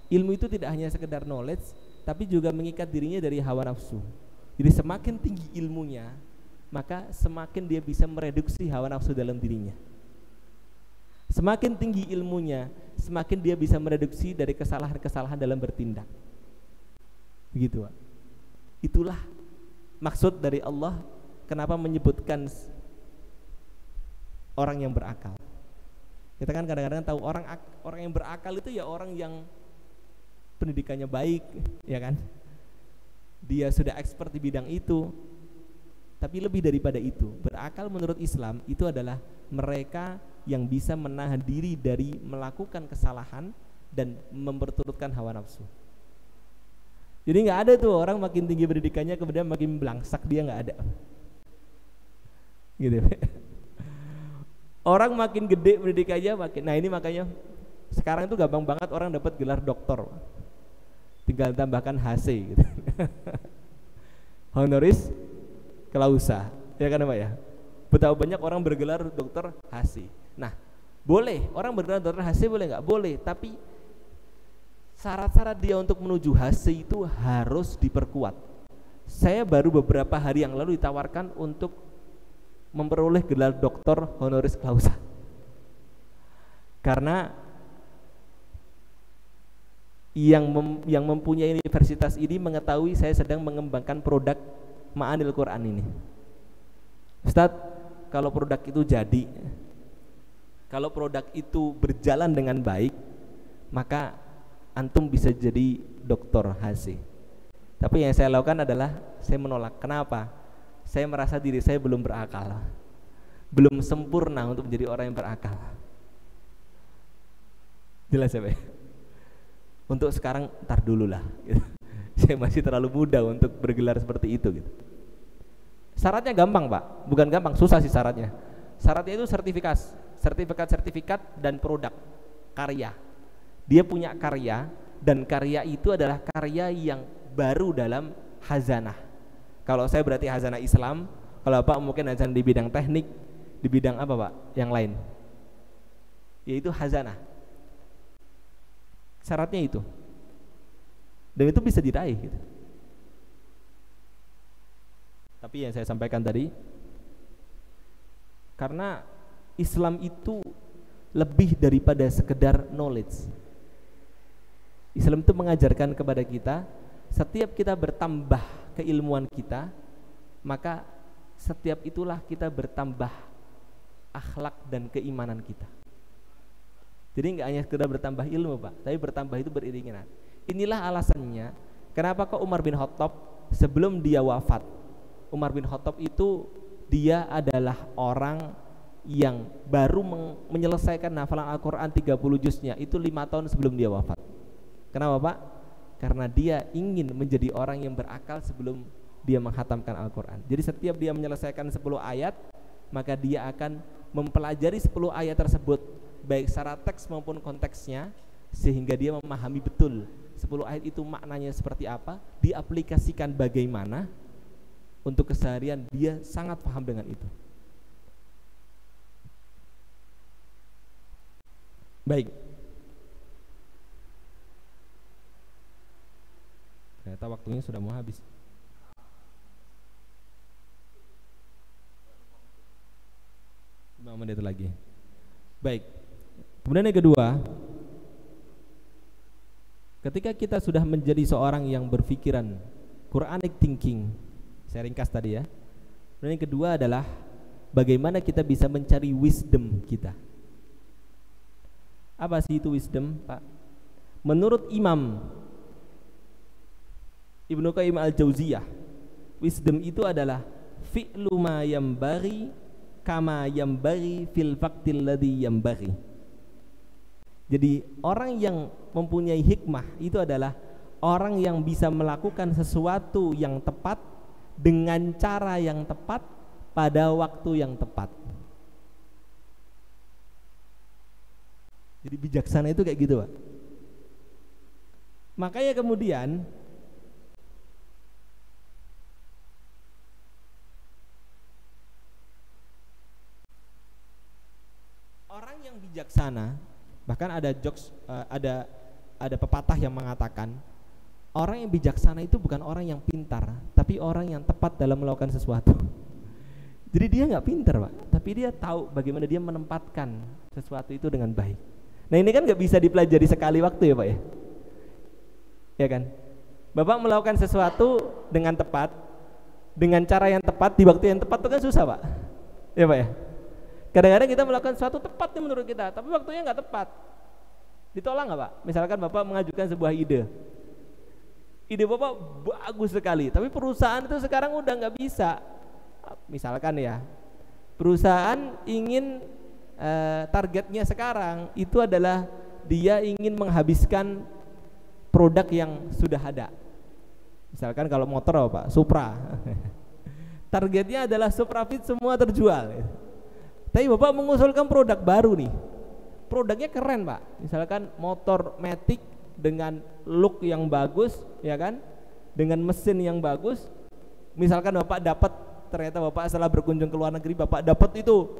Ilmu itu tidak hanya sekedar knowledge, tapi juga mengikat dirinya dari hawa nafsu. Jadi semakin tinggi ilmunya, maka semakin dia bisa mereduksi hawa nafsu dalam dirinya. Semakin tinggi ilmunya, semakin dia bisa mereduksi dari kesalahan-kesalahan dalam bertindak. Begitu, Pak. Itulah maksud dari Allah kenapa menyebutkan orang yang berakal. Kita kan kadang-kadang tahu orang yang berakal itu ya orang yang pendidikannya baik, ya kan? Dia sudah expert di bidang itu. Tapi lebih daripada itu, berakal menurut Islam itu adalah mereka yang bisa menahan diri dari melakukan kesalahan dan memperturutkan hawa nafsu. Jadi nggak ada tuh orang makin tinggi pendidikannya kemudian makin belangsak, dia nggak ada. Gitu. Orang makin gede pendidikannya makin. Nah ini makanya sekarang itu gampang banget orang dapat gelar doktor. Tinggal tambahkan HC gitu. Honoris clausa, ya kan Pak ya? Betapa banyak orang bergelar dokter HC. Nah, boleh orang bergelar dokter HC, boleh nggak? Boleh, tapi syarat-syarat dia untuk menuju HC itu harus diperkuat. Saya baru beberapa hari yang lalu ditawarkan untuk memperoleh gelar doktor honoris causa. Karena yang mempunyai universitas ini mengetahui saya sedang mengembangkan produk Ma'anil Quran ini. Ustadz, kalau produk itu jadi, kalau produk itu berjalan dengan baik, maka antum bisa jadi doktor HC. Tapi yang saya lakukan adalah saya menolak. Kenapa? Saya merasa diri saya belum berakal, belum sempurna untuk menjadi orang yang berakal. Jelas ya Pak? Untuk sekarang ntar dulu lah gitu. Saya masih terlalu muda untuk bergelar seperti itu gitu. Syaratnya gampang Pak, bukan gampang, susah sih syaratnya. Syaratnya itu sertifikat dan produk karya. Dia punya karya, dan karya itu adalah karya yang baru dalam hazanah. Kalau saya berarti hazanah Islam, kalau Bapak mungkin hazanah di bidang teknik, di bidang apa Pak? Yang lain, yaitu hazanah. Syaratnya itu, dan itu bisa diraih gitu. Tapi yang saya sampaikan tadi, karena Islam itu lebih daripada sekedar knowledge. Islam itu mengajarkan kepada kita, setiap kita bertambah keilmuan kita, maka setiap itulah kita bertambah akhlak dan keimanan kita. Jadi nggak hanya sekedar bertambah ilmu Pak, tapi bertambah itu beriringan. Inilah alasannya kenapa kok Umar bin Khattab sebelum dia wafat, Umar bin Khattab itu dia adalah orang yang baru menyelesaikan hafalan Al-Quran 30 juznya itu 5 tahun sebelum dia wafat. Kenapa Pak? Karena dia ingin menjadi orang yang berakal sebelum dia menghatamkan Al-Quran. Jadi setiap dia menyelesaikan 10 ayat, maka dia akan mempelajari 10 ayat tersebut, baik secara teks maupun konteksnya, sehingga dia memahami betul 10 ayat itu maknanya seperti apa, diaplikasikan bagaimana untuk keseharian, dia sangat paham dengan itu. Baik, ternyata waktunya sudah mau habis. Menit lagi. Baik. Kemudian yang kedua, ketika kita sudah menjadi seorang yang berpikiran Quranic thinking, saya ringkas tadi ya. Dan yang kedua adalah bagaimana kita bisa mencari wisdom kita. Apa sih itu wisdom, Pak? Menurut Imam Ibnu Qayyim al-Jauziyah, wisdom itu adalah fi'lu ma yambari kama yambari fil faqtil ladzi yambari. Jadi orang yang mempunyai hikmah itu adalah orang yang bisa melakukan sesuatu yang tepat dengan cara yang tepat pada waktu yang tepat. Jadi bijaksana itu kayak gitu Pak. Makanya kemudian orang yang bijaksana, bahkan ada jokes, ada pepatah yang mengatakan orang yang bijaksana itu bukan orang yang pintar, tapi orang yang tepat dalam melakukan sesuatu. Jadi dia nggak pintar Pak, tapi dia tahu bagaimana dia menempatkan sesuatu itu dengan baik. Nah ini kan nggak bisa dipelajari sekali waktu ya Pak ya, ya kan? Bapak melakukan sesuatu dengan tepat, dengan cara yang tepat di waktu yang tepat itu kan susah Pak, ya Pak ya. Kadang-kadang kita melakukan sesuatu tepat nih menurut kita, tapi waktunya nggak tepat. Ditolak nggak Pak? Misalkan Bapak mengajukan sebuah ide Bapak bagus sekali, tapi perusahaan itu sekarang udah nggak bisa. Misalkan ya, perusahaan ingin targetnya sekarang itu adalah dia ingin menghabiskan produk yang sudah ada. Misalkan kalau motor Pak, Supra. Targetnya adalah Supra Fit semua terjual. Tapi Bapak mengusulkan produk baru nih, produknya keren Pak, misalkan motor Matic dengan look yang bagus, ya kan, dengan mesin yang bagus. Misalkan Bapak dapat ternyata Bapak setelah berkunjung ke luar negeri Bapak dapat itu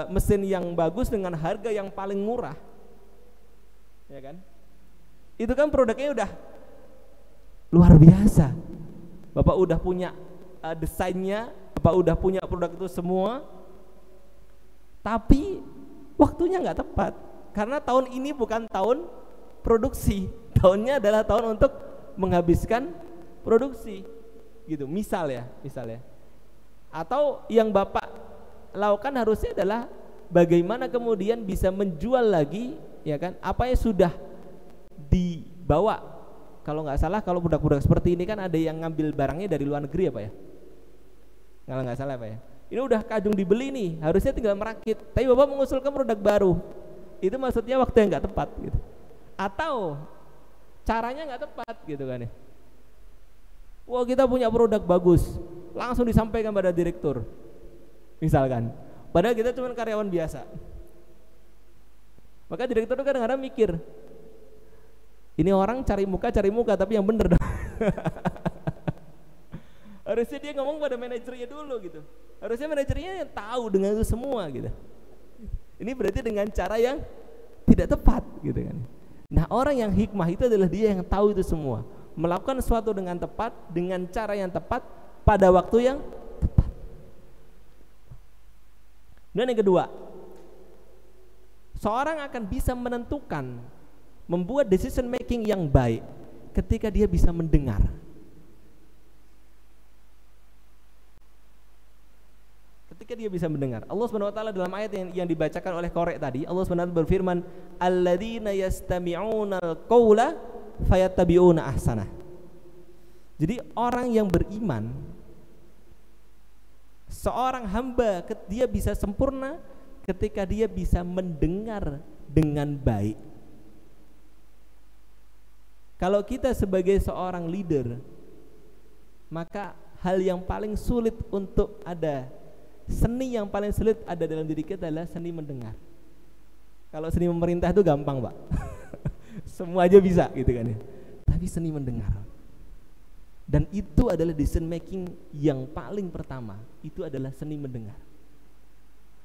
mesin yang bagus dengan harga yang paling murah, ya kan? Itu kan produknya udah luar biasa. Bapak udah punya desainnya, Bapak udah punya produk itu semua, tapi waktunya nggak tepat karena tahun ini bukan tahun produksi, tahunnya adalah tahun untuk menghabiskan produksi, gitu. Misal ya. Atau yang Bapak lakukan harusnya adalah bagaimana kemudian bisa menjual lagi, ya kan? Apa yang sudah dibawa. Kalau nggak salah, kalau produk-produk seperti ini kan ada yang ngambil barangnya dari luar negeri ya Pak ya? Kalau nggak salah Pak ya? Ini udah kadung dibeli nih, harusnya tinggal merakit. Tapi Bapak mengusulkan produk baru, itu maksudnya waktu yang nggak tepat, gitu. Atau caranya nggak tepat, gitu kan ya? Wah, kita punya produk bagus, langsung disampaikan pada direktur, misalkan. Padahal kita cuma karyawan biasa. Maka direktur itu kadang-kadang mikir, ini orang cari muka tapi yang bener dong. Harusnya dia ngomong pada manajernya dulu gitu. Harusnya manajernya yang tahu dengan itu semua gitu. Ini berarti dengan cara yang tidak tepat gitu kan. Nah, orang yang hikmah itu adalah dia yang tahu itu semua, melakukan sesuatu dengan tepat, dengan cara yang tepat, pada waktu yang tepat. Dan yang kedua, seorang akan bisa menentukan, membuat decision making yang baik ketika dia bisa mendengar. Ketika dia bisa mendengar. Allah Subhanahu wa taala dalam ayat yang dibacakan oleh Korek tadi, Allah Subhanahu wa taala berfirman, "Alladzina yastami'unal qaula fayattabi'una ahsanah." Jadi orang yang beriman, seorang hamba dia bisa sempurna ketika dia bisa mendengar dengan baik. Kalau kita sebagai seorang leader, maka hal yang paling sulit untuk ada, seni yang paling sulit ada dalam diri kita adalah seni mendengar. Kalau seni memerintah itu gampang Pak, semua aja bisa gitu kan ya. Tapi seni mendengar, dan itu adalah decision making yang paling pertama, itu adalah seni mendengar.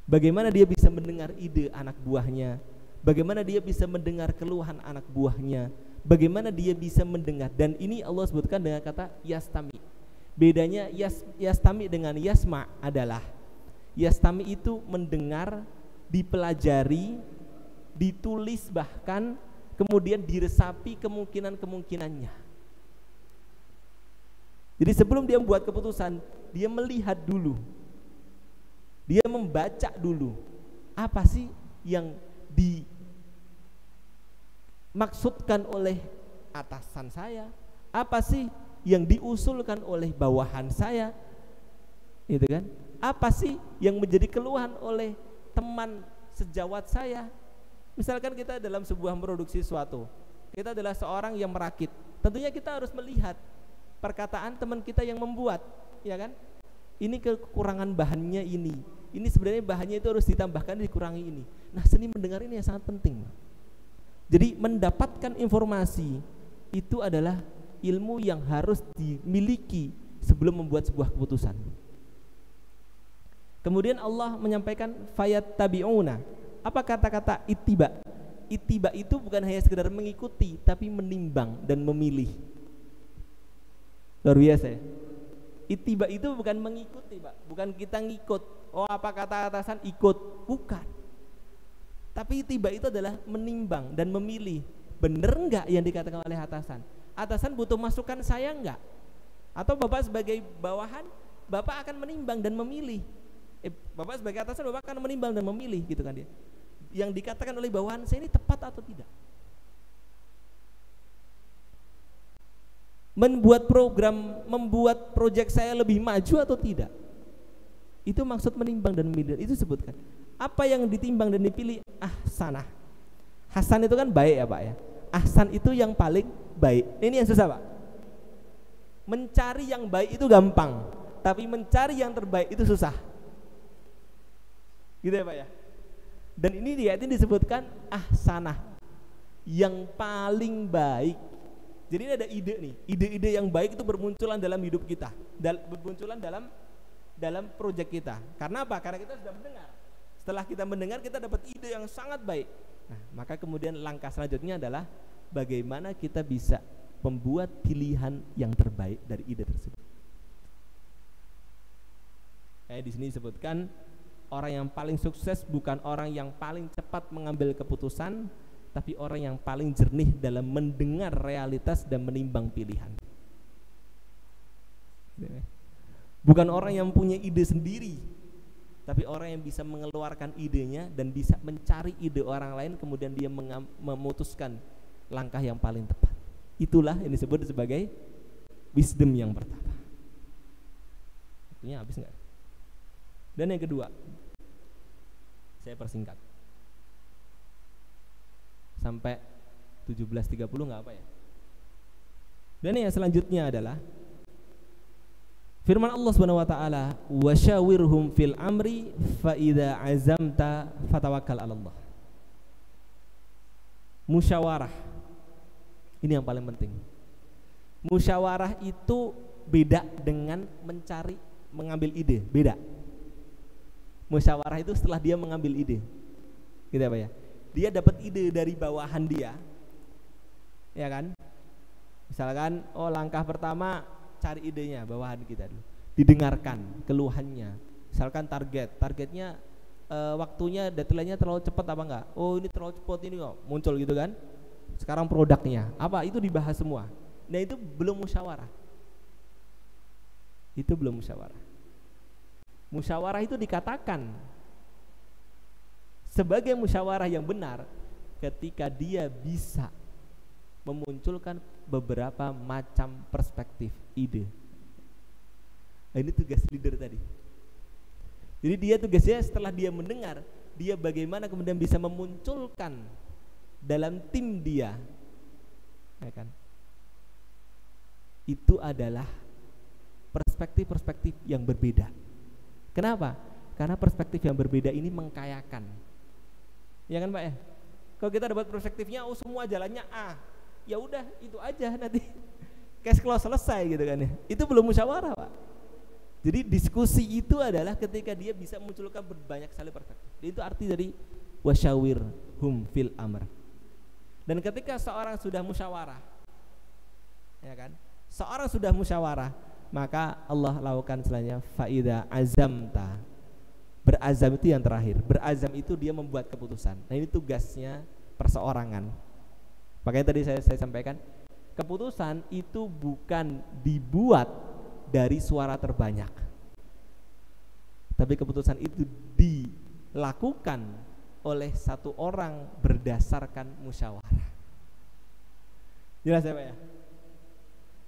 Bagaimana dia bisa mendengar ide anak buahnya, bagaimana dia bisa mendengar keluhan anak buahnya, bagaimana dia bisa mendengar. Dan ini Allah sebutkan dengan kata yastami. Bedanya yastami dengan yasma adalah, yastami itu mendengar, dipelajari, ditulis, bahkan kemudian diresapi kemungkinan-kemungkinannya. Jadi sebelum dia membuat keputusan, dia melihat dulu, dia membaca dulu, apa sih yang dimaksudkan oleh atasan saya, apa sih yang diusulkan oleh bawahan saya, gitu kan? Apa sih yang menjadi keluhan oleh teman sejawat saya? Misalkan kita dalam sebuah produksi suatu, kita adalah seorang yang merakit, tentunya kita harus melihat perkataan teman kita yang membuat, ya kan? Ini kekurangan bahannya ini sebenarnya bahannya itu harus ditambahkan, dikurangi ini. Nah, seni mendengar ini yang sangat penting. Jadi mendapatkan informasi itu adalah ilmu yang harus dimiliki sebelum membuat sebuah keputusan. Kemudian Allah menyampaikan fayattabi'una. Apa kata-kata ittiba? Ittiba itu bukan hanya sekedar mengikuti, tapi menimbang dan memilih. Luar biasa ya. Ittiba itu bukan mengikuti Pak, bukan kita ngikut, oh apa kata atasan ikut, bukan. Tapi ittiba itu adalah menimbang dan memilih. Benar enggak yang dikatakan oleh atasan? Atasan butuh masukan saya enggak? Atau Bapak sebagai bawahan, Bapak akan menimbang dan memilih. Bapak sebagai atasan, Bapak akan menimbang dan memilih, gitu kan dia. Yang dikatakan oleh bawahan saya ini tepat atau tidak? Membuat program, membuat proyek saya lebih maju atau tidak? Itu maksud menimbang dan memilih. Itu sebutkan. Apa yang ditimbang dan dipilih? Ahsanah. Hasan itu kan baik ya Pak ya. Ahsan itu yang paling baik. Ini yang susah Pak. Mencari yang baik itu gampang, tapi mencari yang terbaik itu susah. Gitu ya Pak ya. Dan ini di ayat ini disebutkan ahsanah, yang paling baik. Jadi ini ada ide nih, ide-ide yang baik itu bermunculan dalam hidup kita, bermunculan dalam dalam proyek kita. Karena apa? Karena kita sudah mendengar. Setelah kita mendengar, kita dapat ide yang sangat baik. Nah, maka kemudian langkah selanjutnya adalah bagaimana kita bisa membuat pilihan yang terbaik dari ide tersebut. Kayak di sini disebutkan, orang yang paling sukses bukan orang yang paling cepat mengambil keputusan, tapi orang yang paling jernih dalam mendengar realitas dan menimbang pilihan. Bukan orang yang punya ide sendiri, tapi orang yang bisa mengeluarkan idenya dan bisa mencari ide orang lain, kemudian dia memutuskan langkah yang paling tepat. Itulah yang disebut sebagai wisdom yang pertama. Artinya habis nggak? Dan yang kedua, saya persingkat sampai 17.30 nggak apa ya. Dan yang selanjutnya adalah firman Allah Subhanahu wa taala, "Wasyawirhum fil amri fa idza azamta fatawakkal 'ala Allah." Musyawarah. Ini yang paling penting. Musyawarah itu beda dengan mengambil ide, beda. Musyawarah itu setelah dia mengambil ide. Gitu apa ya? Dia dapat ide dari bawahan dia. Ya kan? Misalkan, langkah pertama cari idenya bawahan kita dulu. Didengarkan keluhannya. Misalkan targetnya waktunya, deadline-nya terlalu cepat apa enggak? Oh, ini terlalu cepat ini kok. Muncul gitu kan? Sekarang produknya apa? Itu dibahas semua. Nah, itu belum musyawarah. Itu belum musyawarah. Musyawarah itu dikatakan sebagai musyawarah yang benar ketika dia bisa memunculkan beberapa macam perspektif, ide. Nah, ini tugas leader tadi. Jadi dia tugasnya setelah dia mendengar, dia bagaimana kemudian bisa memunculkan dalam tim dia, ya kan? Itu adalah perspektif-perspektif yang berbeda. Kenapa? Karena perspektif yang berbeda ini mengkayakan. Ya kan Pak ya? Kalau kita dapat perspektifnya, semua jalannya A, ya udah itu aja nanti cash flow selesai gitu kan ya. Itu belum musyawarah Pak. Jadi diskusi itu adalah ketika dia bisa munculkan berbanyak sekali perspektif. Itu arti dari wasyawirhum fil amr. Dan ketika seorang sudah musyawarah, ya kan? Seorang sudah musyawarah, maka Allah lakukan selanjutnya faida azamta. Berazam itu yang terakhir. Berazam itu dia membuat keputusan. Nah, ini tugasnya perseorangan. Makanya tadi saya sampaikan, keputusan itu bukan dibuat dari suara terbanyak, tapi keputusan itu dilakukan oleh satu orang berdasarkan musyawarah. Jelas ya Pak ya?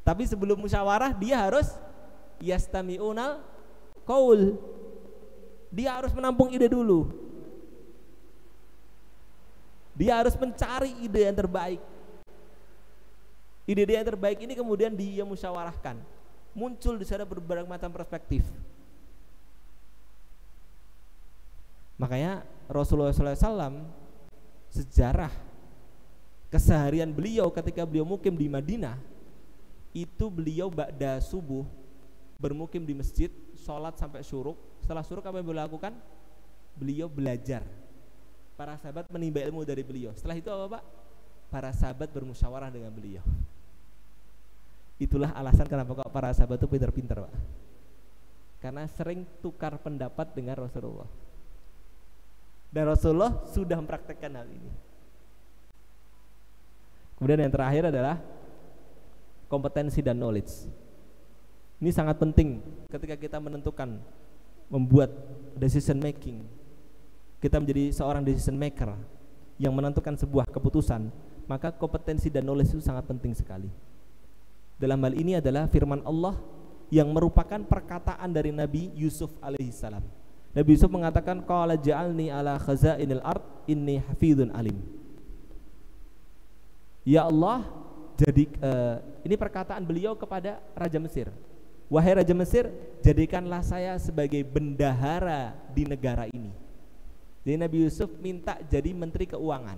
Tapi sebelum musyawarah dia harus yastami'unal qaul. Dia harus menampung ide dulu. Dia harus mencari ide yang terbaik. Ide yang terbaik ini kemudian dia musyawarahkan. Muncul di sana berbagai macam perspektif. Makanya Rasulullah SAW, sejarah keseharian beliau ketika beliau mukim di Madinah, itu beliau ba'da subuh bermukim di masjid, sholat sampai syuruk. Setelah syuruk apa yang beliau lakukan? Beliau belajar. Para sahabat menimba ilmu dari beliau. Setelah itu apa Pak? Para sahabat bermusyawarah dengan beliau. Itulah alasan kenapa kok para sahabat itu pintar-pintar Pak. Karena sering tukar pendapat dengan Rasulullah. Dan Rasulullah sudah mempraktekkan hal ini. Kemudian yang terakhir adalah kompetensi dan knowledge. Ini sangat penting ketika kita menentukan, membuat decision making. Kita menjadi seorang decision maker yang menentukan sebuah keputusan, maka kompetensi dan knowledge itu sangat penting sekali. Dalam hal ini adalah firman Allah yang merupakan perkataan dari Nabi Yusuf alaihissalam. Nabi Yusuf mengatakan, qala ja'alni ala khazainil ard inni hafidhun alim. Ya Allah, jadi ini perkataan beliau kepada Raja Mesir. Wahai Raja Mesir, jadikanlah saya sebagai bendahara di negara ini. Jadi Nabi Yusuf minta jadi menteri keuangan.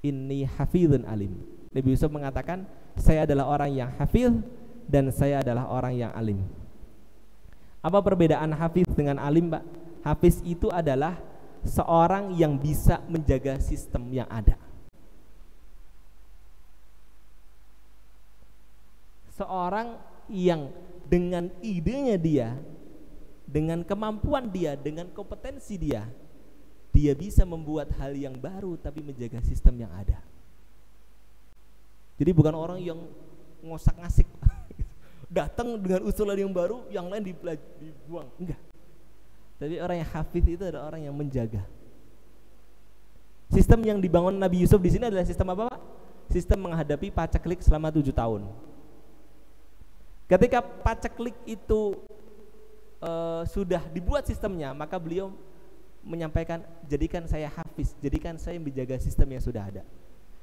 Inni hafidhun alim. Nabi Yusuf mengatakan, saya adalah orang yang hafidh dan saya adalah orang yang alim. Apa perbedaan hafiz dengan alim, Pak? Hafiz itu adalah seorang yang bisa menjaga sistem yang ada. Seorang yang dengan idenya dia, dengan kemampuan dia, dengan kompetensi dia, dia bisa membuat hal yang baru tapi menjaga sistem yang ada. Jadi bukan orang yang ngosak-ngasik datang dengan usulan yang baru, yang lain dibuang, enggak. Tapi orang yang hafiz itu adalah orang yang menjaga. Sistem yang dibangun Nabi Yusuf di sini adalah sistem apa, Pak? Sistem menghadapi paceklik selama 7 tahun. Ketika paceklik itu sudah dibuat sistemnya, maka beliau menyampaikan, jadikan saya hafiz, jadikan saya menjaga sistem yang sudah ada.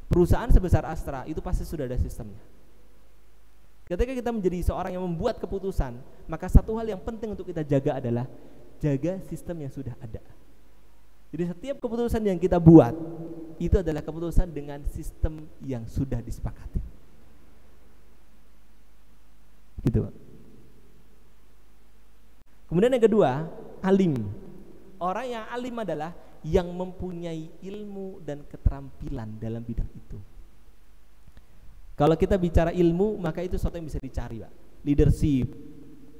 Perusahaan sebesar Astra itu pasti sudah ada sistemnya. Ketika kita menjadi seorang yang membuat keputusan, maka satu hal yang penting untuk kita jaga adalah jaga sistem yang sudah ada. Jadi setiap keputusan yang kita buat itu adalah keputusan dengan sistem yang sudah disepakati. Gitu, Pak. Kemudian yang kedua, alim. Orang yang alim adalah yang mempunyai ilmu dan keterampilan dalam bidang itu. Kalau kita bicara ilmu, maka itu sesuatu yang bisa dicari, Pak. Leadership,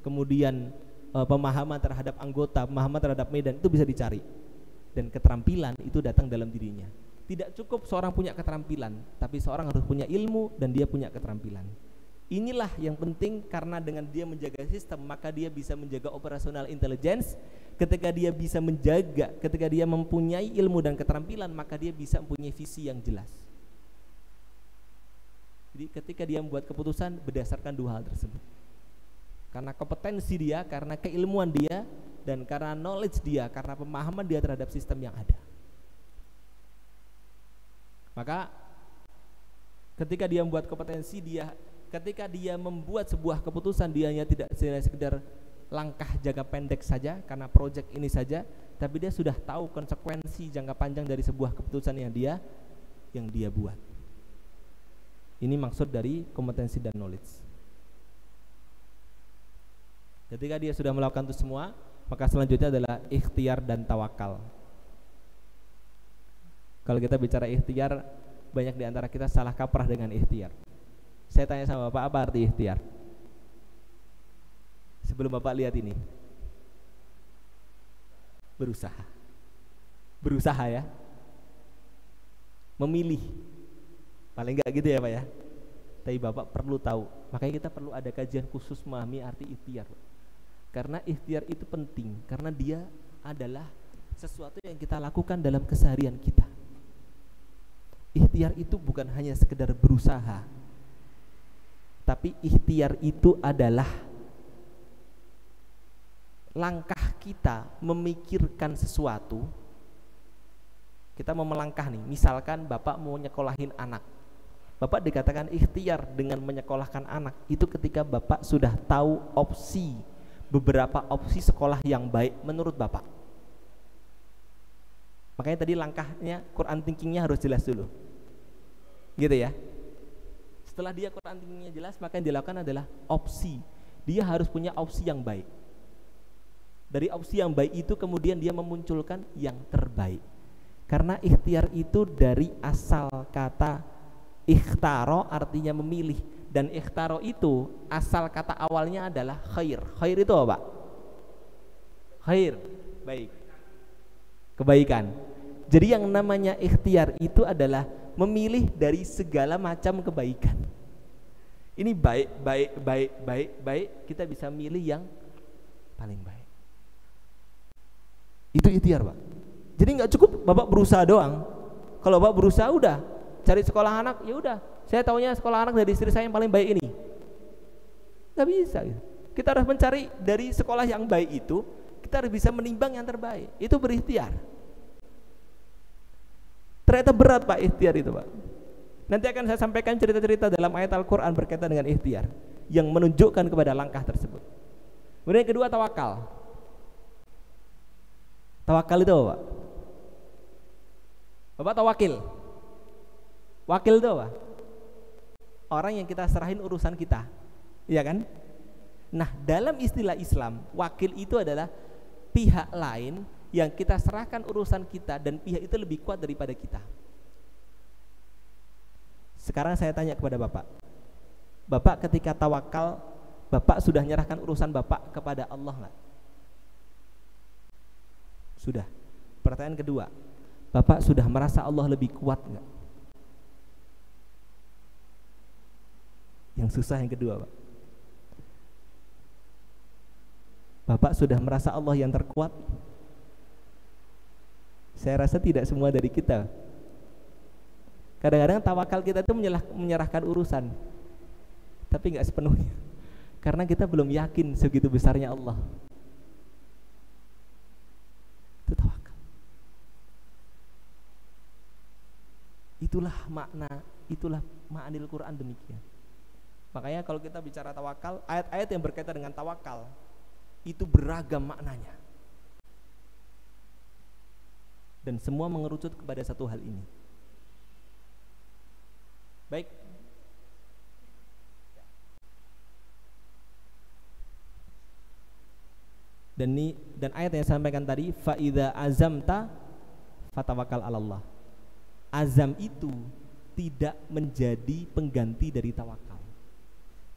kemudian pemahaman terhadap anggota, pemahaman terhadap medan, itu bisa dicari. Dan keterampilan itu datang dalam dirinya. Tidak cukup seorang punya keterampilan, tapi seorang harus punya ilmu dan dia punya keterampilan. Inilah yang penting, karena dengan dia menjaga sistem, maka dia bisa menjaga operasional intelligence. Ketika dia bisa menjaga, ketika dia mempunyai ilmu dan keterampilan, maka dia bisa mempunyai visi yang jelas. Jadi ketika dia membuat keputusan berdasarkan dua hal tersebut, karena kompetensi dia, karena keilmuan dia, dan karena knowledge dia, karena pemahaman dia terhadap sistem yang ada. Maka ketika dia membuat kompetensi dia, ketika dia membuat sebuah keputusan, dia hanya tidak sekedar langkah jangka pendek saja karena proyek ini saja, tapi dia sudah tahu konsekuensi jangka panjang dari sebuah keputusan yang dia buat. Ini maksud dari kompetensi dan knowledge. Ketika dia sudah melakukan itu semua, maka selanjutnya adalah ikhtiar dan tawakal. Kalau kita bicara ikhtiar, banyak di antara kita salah kaprah dengan ikhtiar. Saya tanya sama Bapak, apa arti ikhtiar? Sebelum Bapak lihat ini, berusaha ya, memilih, paling enggak gitu ya Pak ya. Tapi Bapak perlu tahu, makanya kita perlu ada kajian khusus memahami arti ikhtiar. Karena ikhtiar itu penting, karena dia adalah sesuatu yang kita lakukan dalam keseharian kita. Ikhtiar itu bukan hanya sekedar berusaha, tapi ikhtiar itu adalah langkah kita memikirkan sesuatu. Kita mau melangkah nih, misalkan Bapak mau nyekolahin anak, Bapak dikatakan ikhtiar dengan menyekolahkan anak itu ketika Bapak sudah tahu beberapa opsi sekolah yang baik menurut Bapak. Makanya tadi langkahnya Quran thinkingnya harus jelas dulu, gitu ya. Setelah dia Quran thinkingnya jelas, maka yang dilakukan adalah opsi. Dia harus punya opsi yang baik. Dari opsi yang baik itu kemudian dia memunculkan yang terbaik. Karena ikhtiar itu dari asal kata ikhtaro, artinya memilih. Dan ikhtaro itu asal kata awalnya adalah khair. Khair itu apa, Pak? Khair, baik, kebaikan. Jadi yang namanya ikhtiar itu adalah memilih dari segala macam kebaikan. Ini baik, kita bisa milih yang paling baik. Itu ikhtiar, Pak. Jadi nggak cukup Bapak berusaha doang. Kalau Bapak berusaha udah cari sekolah anak, ya udah, saya taunya sekolah anak dari istri saya yang paling baik ini. Nggak bisa gitu. Kita harus mencari dari sekolah yang baik itu, kita harus bisa menimbang yang terbaik. Itu berikhtiar. Ternyata berat Pak ikhtiar itu, Pak. Nanti akan saya sampaikan cerita-cerita dalam ayat Al-Quran berkaitan dengan ikhtiar yang menunjukkan kepada langkah tersebut. Kemudian yang kedua, tawakal. Tawakal itu apa, Pak? Bapak tahu wakil? Wakil itu apa? Orang yang kita serahin urusan kita, iya kan? Nah, dalam istilah Islam, wakil itu adalah pihak lain yang kita serahkan urusan kita dan pihak itu lebih kuat daripada kita. Sekarang saya tanya kepada Bapak. Bapak ketika tawakal, Bapak sudah menyerahkan urusan Bapak kepada Allah enggak? Sudah. Pertanyaan kedua, Bapak sudah merasa Allah lebih kuat enggak? Yang susah yang kedua, Pak. Bapak sudah merasa Allah yang terkuat? Saya rasa tidak semua dari kita. Kadang-kadang tawakal kita itu menyerahkan urusan, tapi nggak sepenuhnya, karena kita belum yakin segitu besarnya Allah. Itu tawakal. Itulah ma'anil Quran demikian. Makanya kalau kita bicara tawakal, ayat-ayat yang berkaitan dengan tawakal itu beragam maknanya. Dan semua mengerucut kepada satu hal ini. Baik. Dan ayat yang saya sampaikan tadi, fa idza azamta fatawakkal 'alallah. Azam itu tidak menjadi pengganti dari tawakal.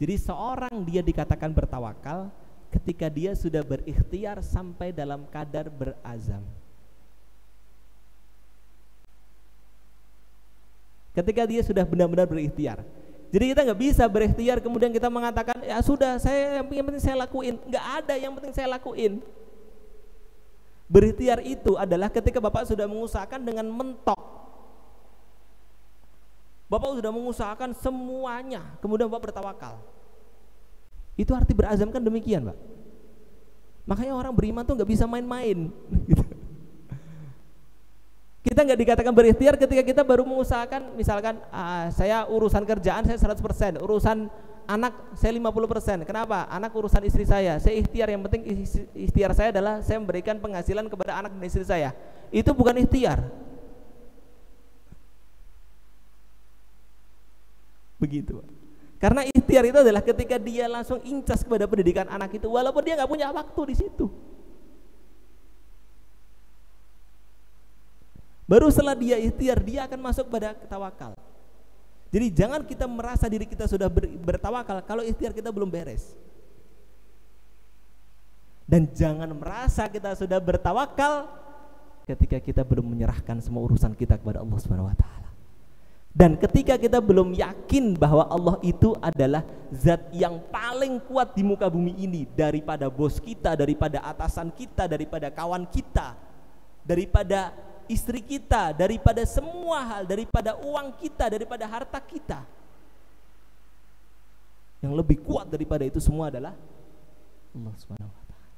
Jadi seorang dia dikatakan bertawakal ketika dia sudah berikhtiar sampai dalam kadar berazam. Ketika dia sudah benar-benar berikhtiar. Jadi kita nggak bisa berikhtiar kemudian kita mengatakan ya sudah, yang penting saya lakuin. Nggak ada yang penting saya lakuin. Berikhtiar itu adalah ketika Bapak sudah mengusahakan dengan mentok. Bapak sudah mengusahakan semuanya, kemudian Bapak bertawakal. Itu arti berazam kan demikian, Pak. Makanya orang beriman tuh nggak bisa main-main. Kita nggak dikatakan berikhtiar ketika kita baru mengusahakan, misalkan saya urusan kerjaan saya 100%, urusan anak saya 50%. Kenapa? Anak urusan istri saya ikhtiar, yang penting ikhtiar saya adalah saya memberikan penghasilan kepada anak dan istri saya. Itu bukan ikhtiar. Begitu. Karena ikhtiar itu adalah ketika dia langsung incas kepada pendidikan anak itu, walaupun dia nggak punya waktu di situ. Baru setelah dia ikhtiar, dia akan masuk pada tawakal. Jadi jangan kita merasa diri kita sudah bertawakal kalau ikhtiar kita belum beres. Dan jangan merasa kita sudah bertawakal ketika kita belum menyerahkan semua urusan kita kepada Allah Subhanahu wa taala. Dan ketika kita belum yakin bahwa Allah itu adalah zat yang paling kuat di muka bumi ini, daripada bos kita, daripada atasan kita, daripada kawan kita, daripada istri kita, daripada semua hal, daripada uang kita, daripada harta kita. Yang lebih kuat daripada itu semua adalah Allah Subhanahu wa taala.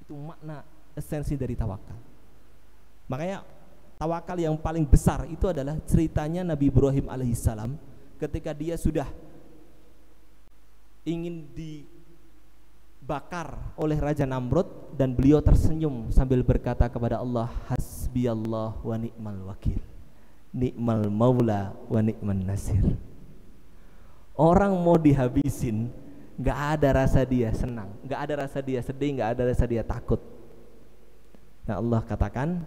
Itu makna esensi dari tawakal. Makanya tawakal yang paling besar itu adalah ceritanya Nabi Ibrahim alaihissalam ketika dia sudah ingin dibakar oleh Raja Namrud dan beliau tersenyum sambil berkata kepada Allah, hasbiyallah wa ni'mal wakil, ni'mal maula wa ni'man nasir. Orang mau dihabisin, gak ada rasa dia senang, gak ada rasa dia sedih, gak ada rasa dia takut. Nah Allah katakan,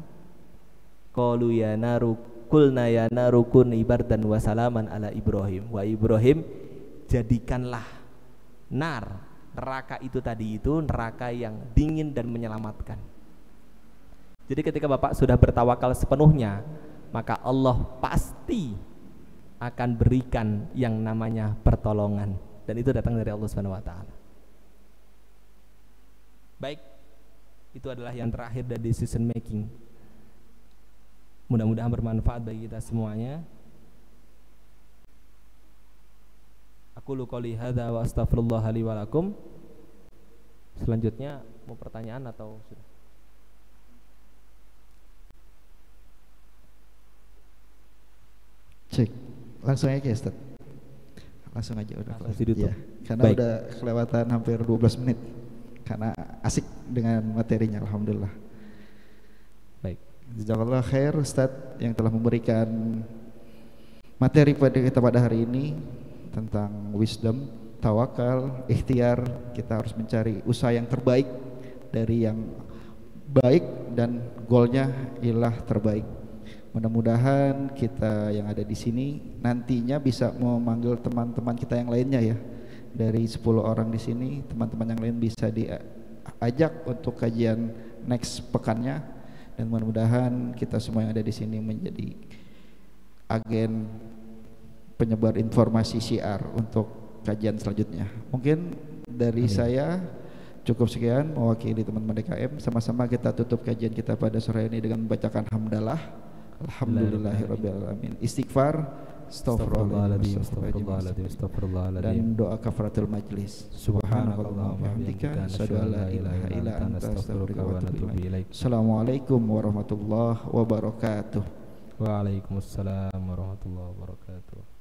qalu ya naru kulna ya naru kuni bardan wa salaman ala Ibrahim. Wa Ibrahim, jadikanlah neraka itu tadi itu neraka yang dingin dan menyelamatkan. Jadi ketika Bapak sudah bertawakal sepenuhnya, maka Allah pasti akan berikan yang namanya pertolongan, dan itu datang dari Allah Subhanahu wa taala. Baik, itu adalah yang terakhir dari decision making. Mudah-mudahan bermanfaat bagi kita semuanya. Aku qouli hadza wa astaghfirullah li wa lakum. Selanjutnya mau pertanyaan atau sudah? Cek. Langsung aja Ustaz. Langsung aja udah ditutup. Ya, karena baik. Udah kelewatan hampir 12 menit. Karena asik dengan materinya, alhamdulillah. Baik. Jazakallah khair Ustadz yang telah memberikan materi pada kita pada hari ini tentang wisdom, tawakal, ikhtiar, kita harus mencari usaha yang terbaik dari yang baik dan goalnya ialah terbaik. Mudah-mudahan kita yang ada di sini nantinya bisa memanggil teman-teman kita yang lainnya ya. Dari 10 orang di sini, teman-teman yang lain bisa diajak untuk kajian next pekannya, dan mudah-mudahan kita semua yang ada di sini menjadi agen penyebar informasi syiar untuk kajian selanjutnya. Mungkin dari saya cukup sekian mewakili teman-teman DKM. Sama-sama kita tutup kajian kita pada sore ini dengan membacakan hamdalah. Alhamdulillahirabbil alamin. Istighfar, astagfirullahaladzim, dan doa kafaratul majlis. Subhanallah wa bihamdika, asyhadu an la ilaha illa anta, astaghfiruka wa atubu ilaik. Assalamualaikum warahmatullahi wabarakatuh. Waalaikumsalam warahmatullahi wabarakatuh.